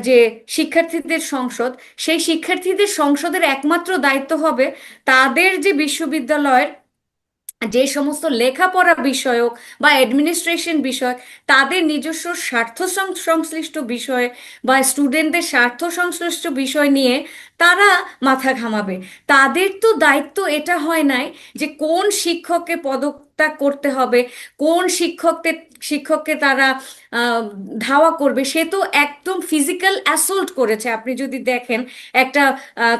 যে শিক্ষার্থীদের সংসদ, সেই শিক্ষার্থীদের সংসদের একমাত্র দায়িত্ব হবে তাদের যে বিশ্ববিদ্যালয়ের যে সমস্ত লেখাপড়া বিষয়ক বা অ্যাডমিনিস্ট্রেশন বিষয়ক, তাদের নিজস্ব স্বার্থ সংশ্লিষ্ট বিষয় বা স্টুডেন্টদের স্বার্থ সংশ্লিষ্ট বিষয় নিয়ে তারা মাথা ঘামাবে। তাদের তো দায়িত্ব এটা হয় নাই যে কোন শিক্ষককে পদত্যাগ করতে হবে, কোন শিক্ষককে তারা আহ, ধাওয়া করবে। সে তো একদম ফিজিক্যাল অ্যাসল্ট করেছে। আপনি যদি দেখেন একটা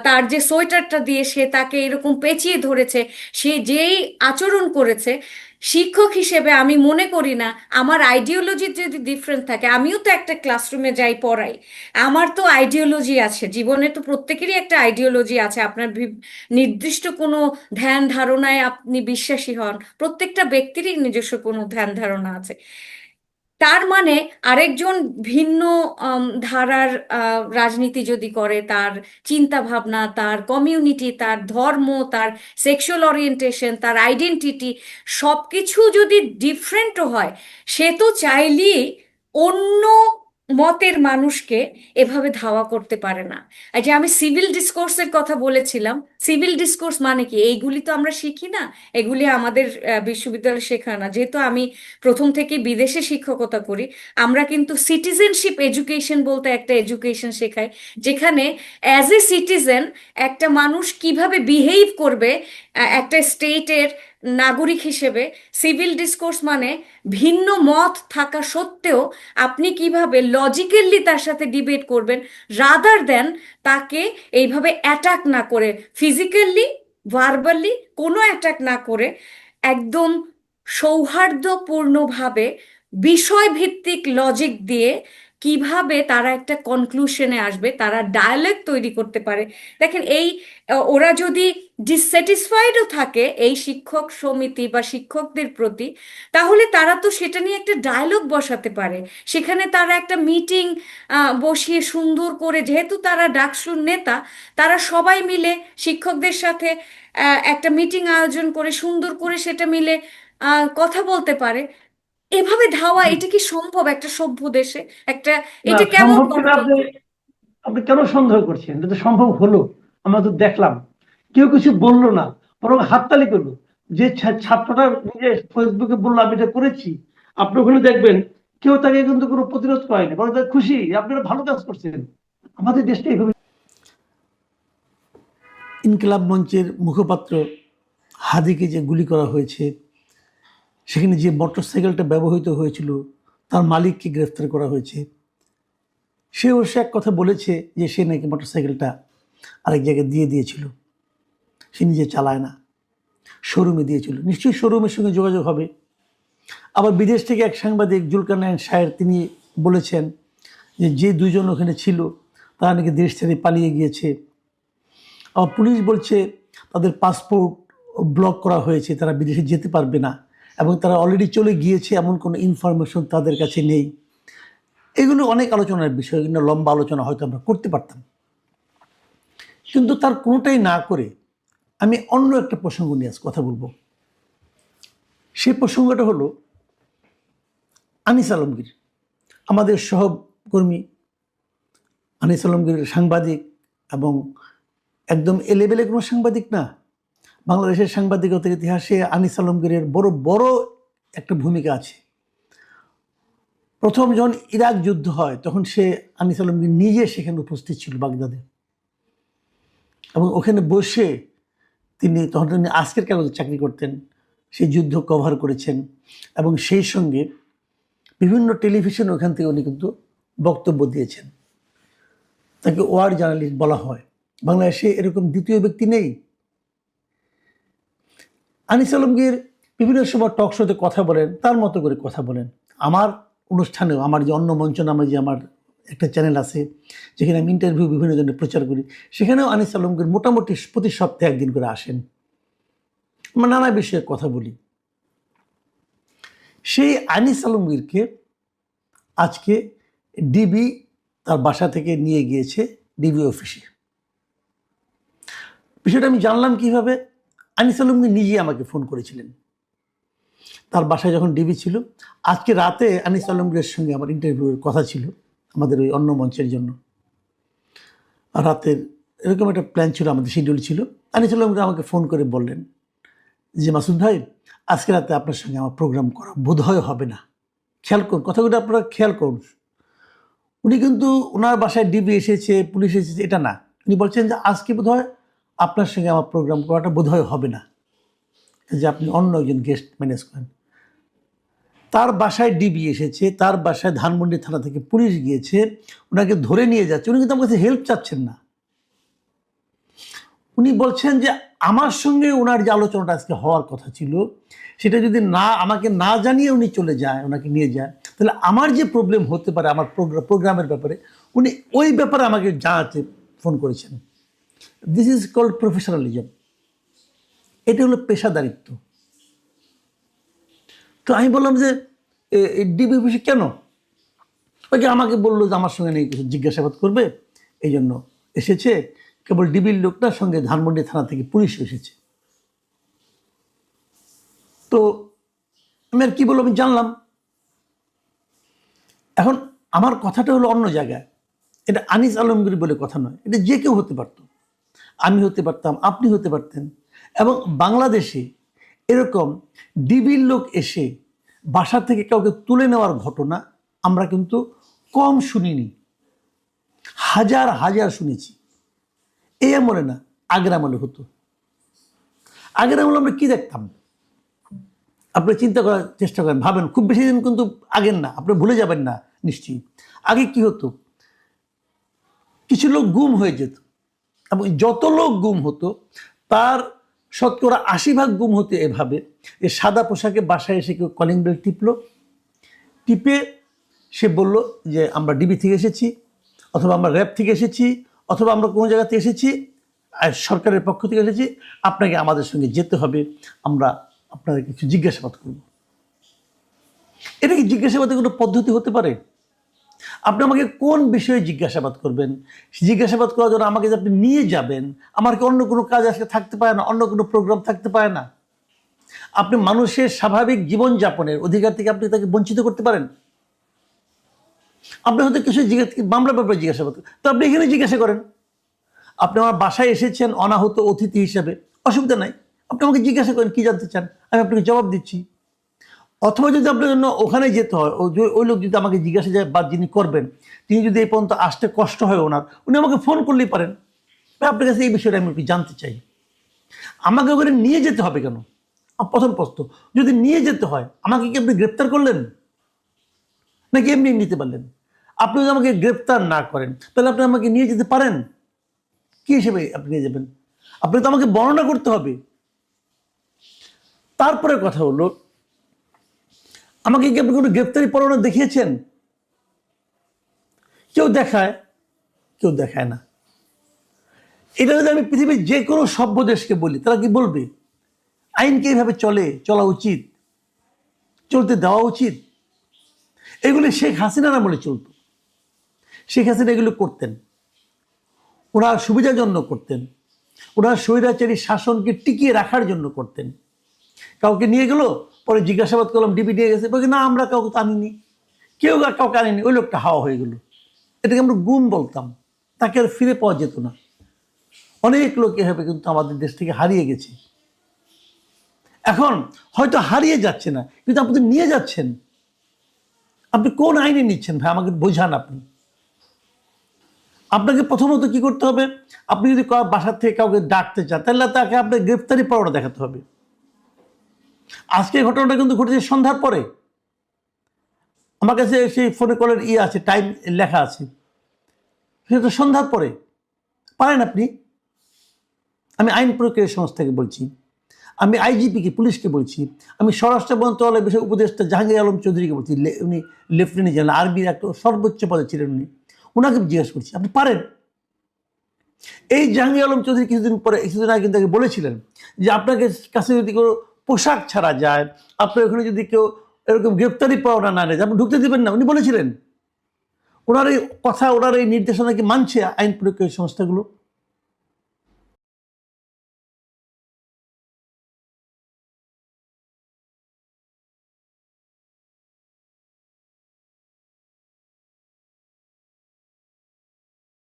তার যে সোয়েটারটা দিয়ে সে তাকে এরকম পেঁচিয়ে ধরেছে, সে যেই আচরণ করেছে, শিক্ষক হিসেবে আমি মনে করি না, আমার আইডিওলজি যদি ডিফারেন্ট থাকে, আমিও তো একটা ক্লাসরুমে যাই পড়াই, আমার তো আইডিওলজি আছে, জীবনে তো প্রত্যেকেরই একটা আইডিওলজি আছে। আপনার নির্দিষ্ট কোনো ধ্যান ধারণায় আপনি বিশ্বাসী হন, প্রত্যেকটা ব্যক্তিরই নিজস্ব কোনো ধ্যান ধারণা আছে। তার মানে আরেকজন ভিন্ন ধারার রাজনীতি যদি করে, তার চিন্তা ভাবনা, তার কমিউনিটি, তার ধর্ম, তার সেক্সুয়াল ওরিয়েন্টেশন, তার আইডেন্টিটি সবকিছু যদি ডিফারেন্টও হয়, সে তো চাইলেই অন্য মতের মানুষকে এভাবে ধাওয়া করতে পারে না। এই যে আমি সিভিল ডিসকোর্সের কথা বলেছিলাম, সিভিল ডিসকোর্স মানে কি? এইগুলি তো আমরা শিখি না, এগুলি আমাদের বিশ্ববিদ্যালয়ে শেখায় না। যেহেতু আমি প্রথম থেকে বিদেশে শিক্ষকতা করি, আমরা কিন্তু সিটিজেনশিপ এডুকেশন বলতে একটা এডুকেশন শেখাই, যেখানে অ্যাজ এ সিটিজেন একটা মানুষ কিভাবে বিহেভ করবে একটা স্টেটের নাগরিক হিসেবে। সিভিল ডিসকোর্স মানে ভিন্ন মত থাকা সত্ত্বেও আপনি কিভাবে লজিক্যালি তার সাথে ডিবেট করবেন, রাদার দেন তাকে এইভাবে অ্যাটাক না করে, ফিজিক্যালি ভার্বালি কোনো অ্যাটাক না করে, একদম সৌহার্দ্যপূর্ণভাবে বিষয়ভিত্তিক লজিক দিয়ে কিভাবে তারা একটা কনক্লুশনে আসবে, তারা ডায়ালগ তৈরি করতে পারে। দেখেন এই ওরা যদি ডিসস্যাটিসফাইডও থাকে এই শিক্ষক সমিতি বা শিক্ষকদের প্রতি, তাহলে তারা তো সেটা নিয়ে একটা ডায়ালগ বসাতে পারে। সেখানে তারা একটা মিটিং বসিয়ে সুন্দর করে, যেহেতু তারা ডাকসুর নেতা, তারা সবাই মিলে শিক্ষকদের সাথে একটা মিটিং আয়োজন করে সুন্দর করে সেটা মিলে কথা বলতে পারে। এভাবে ধাওয়া, জি। এটা কি সম্ভব একটা সভ্য দেশে? একটা, না, এটা কেমন সম্ভব কিনা আপনি গণতন্ত্র? আপনি কেন সন্দেহ করছেন? এটা তো সম্ভব হলো, আমরা তো দেখলাম। কেউ কিছু বললো না, বরং হাততালি করলো। যে ছাত্রটা নিজে ফেসবুকে বললো আমি এটা করেছি, আপনি ওখানে দেখবেন কেউ তাকে কিন্তু কোনো প্রতিরোধ করেনি, বরং তারা খুশি আপনারা ভালো কাজ করছেন। আমাদের দেশটা এইভাবে। ইনকিলাব মঞ্চের মুখপাত্র হাদিকে যে গুলি করা হয়েছে, সেখানে যে মোটরসাইকেলটা ব্যবহৃত হয়েছিল তার মালিককে গ্রেফতার করা হয়েছে। সে অবশ্য এক কথা বলেছে যে সে নাকি মোটরসাইকেলটা আরেক জায়গায় দিয়ে দিয়েছিল, সে নিজে চালায় না, শোরুমে দিয়েছিল। নিশ্চয়ই শোরুমের সঙ্গে যোগাযোগ হবে। আবার বিদেশ থেকে এক সাংবাদিক জুলকারনাইন শাহের তিনি বলেছেন যে যে দুজন ওখানে ছিল তারা নাকি দেশ ছেড়ে পালিয়ে গিয়েছে। আবার পুলিশ বলছে তাদের পাসপোর্ট ব্লক করা হয়েছে, তারা বিদেশে যেতে পারবে না, এবং তারা অলরেডি চলে গিয়েছে এমন কোনো ইনফরমেশন তাদের কাছে নেই। এগুলো অনেক আলোচনার বিষয়, এগুলো লম্বা আলোচনা হয়তো আমরা করতে পারতাম, কিন্তু তার কোনোটাই না করে আমি অন্য একটা প্রসঙ্গ নিয়ে আজ কথা বলবো। সেই প্রসঙ্গটা হলো আনিস আলমগীর, আমাদের সহকর্মী। আনিস আলমগীর সাংবাদিক, এবং একদম এলেবেলে কোনো সাংবাদিক না। বাংলাদেশের সাংবাদিকতার ইতিহাসে আনিস আলমগীরের বড় বড় একটা ভূমিকা আছে। প্রথম যখন ইরাক যুদ্ধ হয় তখন সে আনিস আলমগীর নিজে সেখানে উপস্থিত ছিল বাগদাদে, এবং ওখানে বসে তখন তিনি আজকের কাগজে চাকরি করতেন, সেই যুদ্ধ কভার করেছেন, এবং সেই সঙ্গে বিভিন্ন টেলিভিশন ওখান থেকে উনি কিন্তু বক্তব্য দিয়েছেন। তাকে ওয়ার জার্নালিস্ট বলা হয়। বাংলাদেশে এরকম দ্বিতীয় ব্যক্তি নেই। আনিস আলমগীর বিভিন্ন সময় টক শোতে কথা বলেন, তার মতো করে কথা বলেন। আমার অনুষ্ঠানেও, আমার যে অন্য মঞ্চ নামে যে আমার একটা চ্যানেল আছে যেখানে আমি ইন্টারভিউ বিভিন্ন জনের প্রচার করি, সেখানেও আনিস আলমগীর মোটামুটি প্রতি সপ্তাহে একদিন করে আসেন। আমরা নানা বিষয়ে কথা বলি। সেই আনিস আলমগীরকে আজকে ডিবি তার বাসা থেকে নিয়ে গিয়েছে ডিবি অফিসে। বিষয়টা আমি জানলাম কিভাবে? আনিস আলমগীর নিজেই আমাকে ফোন করেছিলেন। তার বাসায় যখন ডিবি ছিল, আজকে রাতে আনিস আলমগীরের সঙ্গে আমার ইন্টারভিউয়ের কথা ছিল আমাদের ওই অন্য মঞ্চের জন্য। রাতের এরকম একটা প্ল্যান ছিল, আমাদের শিডিউল ছিল। আনিস আলমগীর আমাকে ফোন করে বললেন যে মাসুদ ভাই, আজকে রাতে আপনার সঙ্গে আমার প্রোগ্রাম করা বোধহয় হবে না। খেয়াল করুন, কথাগুলো আপনারা খেয়াল করুন। উনি কিন্তু ওনার বাসায় ডিবি এসেছে, পুলিশ এসেছে, এটা না। উনি বলছেন যে আজকে বোধহয় আপনার সঙ্গে আমার প্রোগ্রাম করাটা বোধহয় হবে না, যে আপনি অন্য একজন গেস্ট ম্যানেজ করেন। তার বাসায় ডিবি এসেছে, তার বাসায় ধানমন্ডি থানা থেকে পুলিশ গিয়েছে, ওনাকে ধরে নিয়ে যাচ্ছে। উনি কিন্তু আমার কাছে হেল্প চাচ্ছেন না। উনি বলছেন যে আমার সঙ্গে ওনার যে আলোচনাটা আজকে হওয়ার কথা ছিল, সেটা যদি না আমাকে না জানিয়ে উনি চলে যায়, ওনাকে নিয়ে যায়, তাহলে আমার যে প্রবলেম হতে পারে আমার প্রোগ্রামের ব্যাপারে, উনি ওই ব্যাপারে আমাকে জানাতে ফোন করেছেন। This is called professionalism. এটা হলো পেশাদারিত্ব। তো আমি বললাম যে ডিবি অফিসে কেন? ওকে আমাকে বললো যে আমার সঙ্গে নেই, কিছু জিজ্ঞাসাবাদ করবে, এই জন্য এসেছে। কেবল ডিবির লোকটার সঙ্গে ধানমন্ডি থানা থেকে পুলিশ এসেছে। তো আমি আর কি বলবো, আমি জানলাম। এখন আমার কথাটা হলো অন্য জায়গায়। এটা আনিস আলমগীর বলে কথা নয়, এটা যে কেউ হতে পারত। আমি হতে পারতাম, আপনি হতে পারতেন। এবং বাংলাদেশে এরকম ডিবির লোক এসে বাসা থেকে কাউকে তুলে নেওয়ার ঘটনা আমরা কিন্তু কম শুনিনি, হাজার হাজার শুনেছি। এই আমলে না, আগের আমলে হতো। আগের আমলে আমরা কি দেখতাম? আপনি চিন্তা করার চেষ্টা করেন, ভাবেন। খুব বেশি দিন কিন্তু আগের না, আপনি ভুলে যাবেন না নিশ্চয়ই। আগে কি হতো? কিছু লোক গুম হয়ে যেত, এবং যত লোক গুম হতো তার শতকরা 80% গুম হতো এভাবে যে সাদা পোশাকে বাসায় এসে কেউ কলিং বেল টিপে সে বলল যে আমরা ডিবি থেকে এসেছি, অথবা আমরা র্যাব থেকে এসেছি, অথবা আমরা কোনো জায়গা থেকে এসেছি, আর সরকারের পক্ষ থেকে এসেছি, আপনাকে আমাদের সঙ্গে যেতে হবে, আমরা আপনাদের কিছু জিজ্ঞাসাবাদ করব। এটা কি জিজ্ঞাসাবাদের কোনো পদ্ধতি হতে পারে? আপনি আমাকে কোন বিষয়ে জিজ্ঞাসাবাদ করবেন? জিজ্ঞাসাবাদ করার জন্য আমাকে যে আপনি নিয়ে যাবেন, আমার কি অন্য কোনো কাজ আজকে থাকতে পারে না? অন্য কোনো প্রোগ্রাম থাকতে পারে না? আপনি মানুষের স্বাভাবিক জীবনযাপনের অধিকার থেকে আপনি তাকে বঞ্চিত করতে পারেন? আপনি হয়তো কিছু মামলার ব্যাপারে জিজ্ঞাসাবাদ করেন, তো আপনি এখানে জিজ্ঞাসা করেন। আপনি আমার বাসায় এসেছেন অনাহূত অতিথি হিসেবে, অসুবিধা নাই, আপনি আমাকে জিজ্ঞাসা করেন কি জানতে চান, আমি আপনাকে জবাব দিচ্ছি। অথবা যদি আপনার জন্য ওখানে যেতে হয়, ওই লোক যদি আমাকে জিজ্ঞাসা যায় বা যিনি করবেন, তিনি যদি এই পর্যন্ত আসতে কষ্ট হয় ওনার, উনি আমাকে ফোন করলেই পারেন, আপনার কাছে এই বিষয়টা আমি একটু জানতে চাই। আমাকে ওখানে নিয়ে যেতে হবে কেন? প্রথম প্রশ্ন, যদি নিয়ে যেতে হয় আমাকে কি আপনি গ্রেপ্তার করলেন, নাকি এমনি নিতে পারলেন? আপনি যদি আমাকে গ্রেপ্তার না করেন, তাহলে আপনি আমাকে নিয়ে যেতে পারেন কি হিসেবে? আপনি নিয়ে যাবেন, আপনি তো আমাকে বর্ণনা করতে হবে। তারপরে কথা হলো, আমাকে কি আপনি কোনো গ্রেপ্তারি পরোয়ানা দেখিয়েছেন? কেউ দেখায়, কেউ দেখায় না। এটা যদি আমি পৃথিবীর যে কোনো সভ্য দেশকে বলি, তারা কি বলবে? আইনকে এইভাবে চলা উচিত, চলতে দেওয়া উচিত। এগুলি শেখ হাসিনার আমলে চলত। শেখ হাসিনা এগুলো করতেন, ওনার সুবিধার জন্য করতেন, ওনার স্বৈরাচারী শাসনকে টিকিয়ে রাখার জন্য করতেন। কাউকে নিয়ে গেল, পরে জিজ্ঞাসাবাদ করলাম ডিবি নিয়ে গেছে, বলছি না আমরা কাউকে তো আনিনি, কেউ আর কাউকে আনিনি, ওই লোকটা হাওয়া হয়ে গেল। এটাকে আমরা গুম বলতাম, তাকে আর ফিরে পাওয়া যেত না। অনেক লোক এভাবে কিন্তু আমাদের দেশ থেকে হারিয়ে গেছে। এখন হয়তো হারিয়ে যাচ্ছে না, কিন্তু আপনি নিয়ে যাচ্ছেন। আপনি কোন আইনে নিচ্ছেন ভাই, আমাকে বোঝান। আপনাকে প্রথমত কি করতে হবে? আপনি যদি বাসার থেকে কাউকে ডাকতে চান, তাহলে তাকে আপনার গ্রেফতারি পরোয়ানা দেখাতে হবে। আজকে ঘটনাটা কিন্তু ঘটেছে সন্ধ্যার পরে। আমার কাছে সেই ফোনে কলের আছে, টাইম লেখা আছে, সেটা সন্ধ্যার পরে। পারেন আপনি, আমি আইন প্রক্রিয়া সংস্থাকে বলছি, আমি আইজিপিকে, পুলিশকে বলছি, আমি স্বরাষ্ট্র মন্ত্রণালয়ের বিষয় উপদেষ্টা জাহাঙ্গীর আলম চৌধুরীকে বলছি, উনি লেফটেন্যান্ট জেনারেল, আর্মির একটা সর্বোচ্চ পদে ছিলেন উনি, ওনাকে জিজ্ঞেস করছি আপনি পারেন? এই জাহাঙ্গীর আলম চৌধুরী কিছুদিন আগে কিন্তু বলেছিলেন যে আপনাকে কাছে যদি কোনো পোশাক ছাড়া যায়, আপনার ওখানে যদি কেউ এরকম গ্রেপ্তারি পাওনা না নেয়, আপনি ঢুকতে দেবেন না, উনি বলেছিলেন। ওনার এই কথা, ওনার এই নির্দেশনা কি মানছে আইন প্রয়োগকারী সংস্থাগুলো?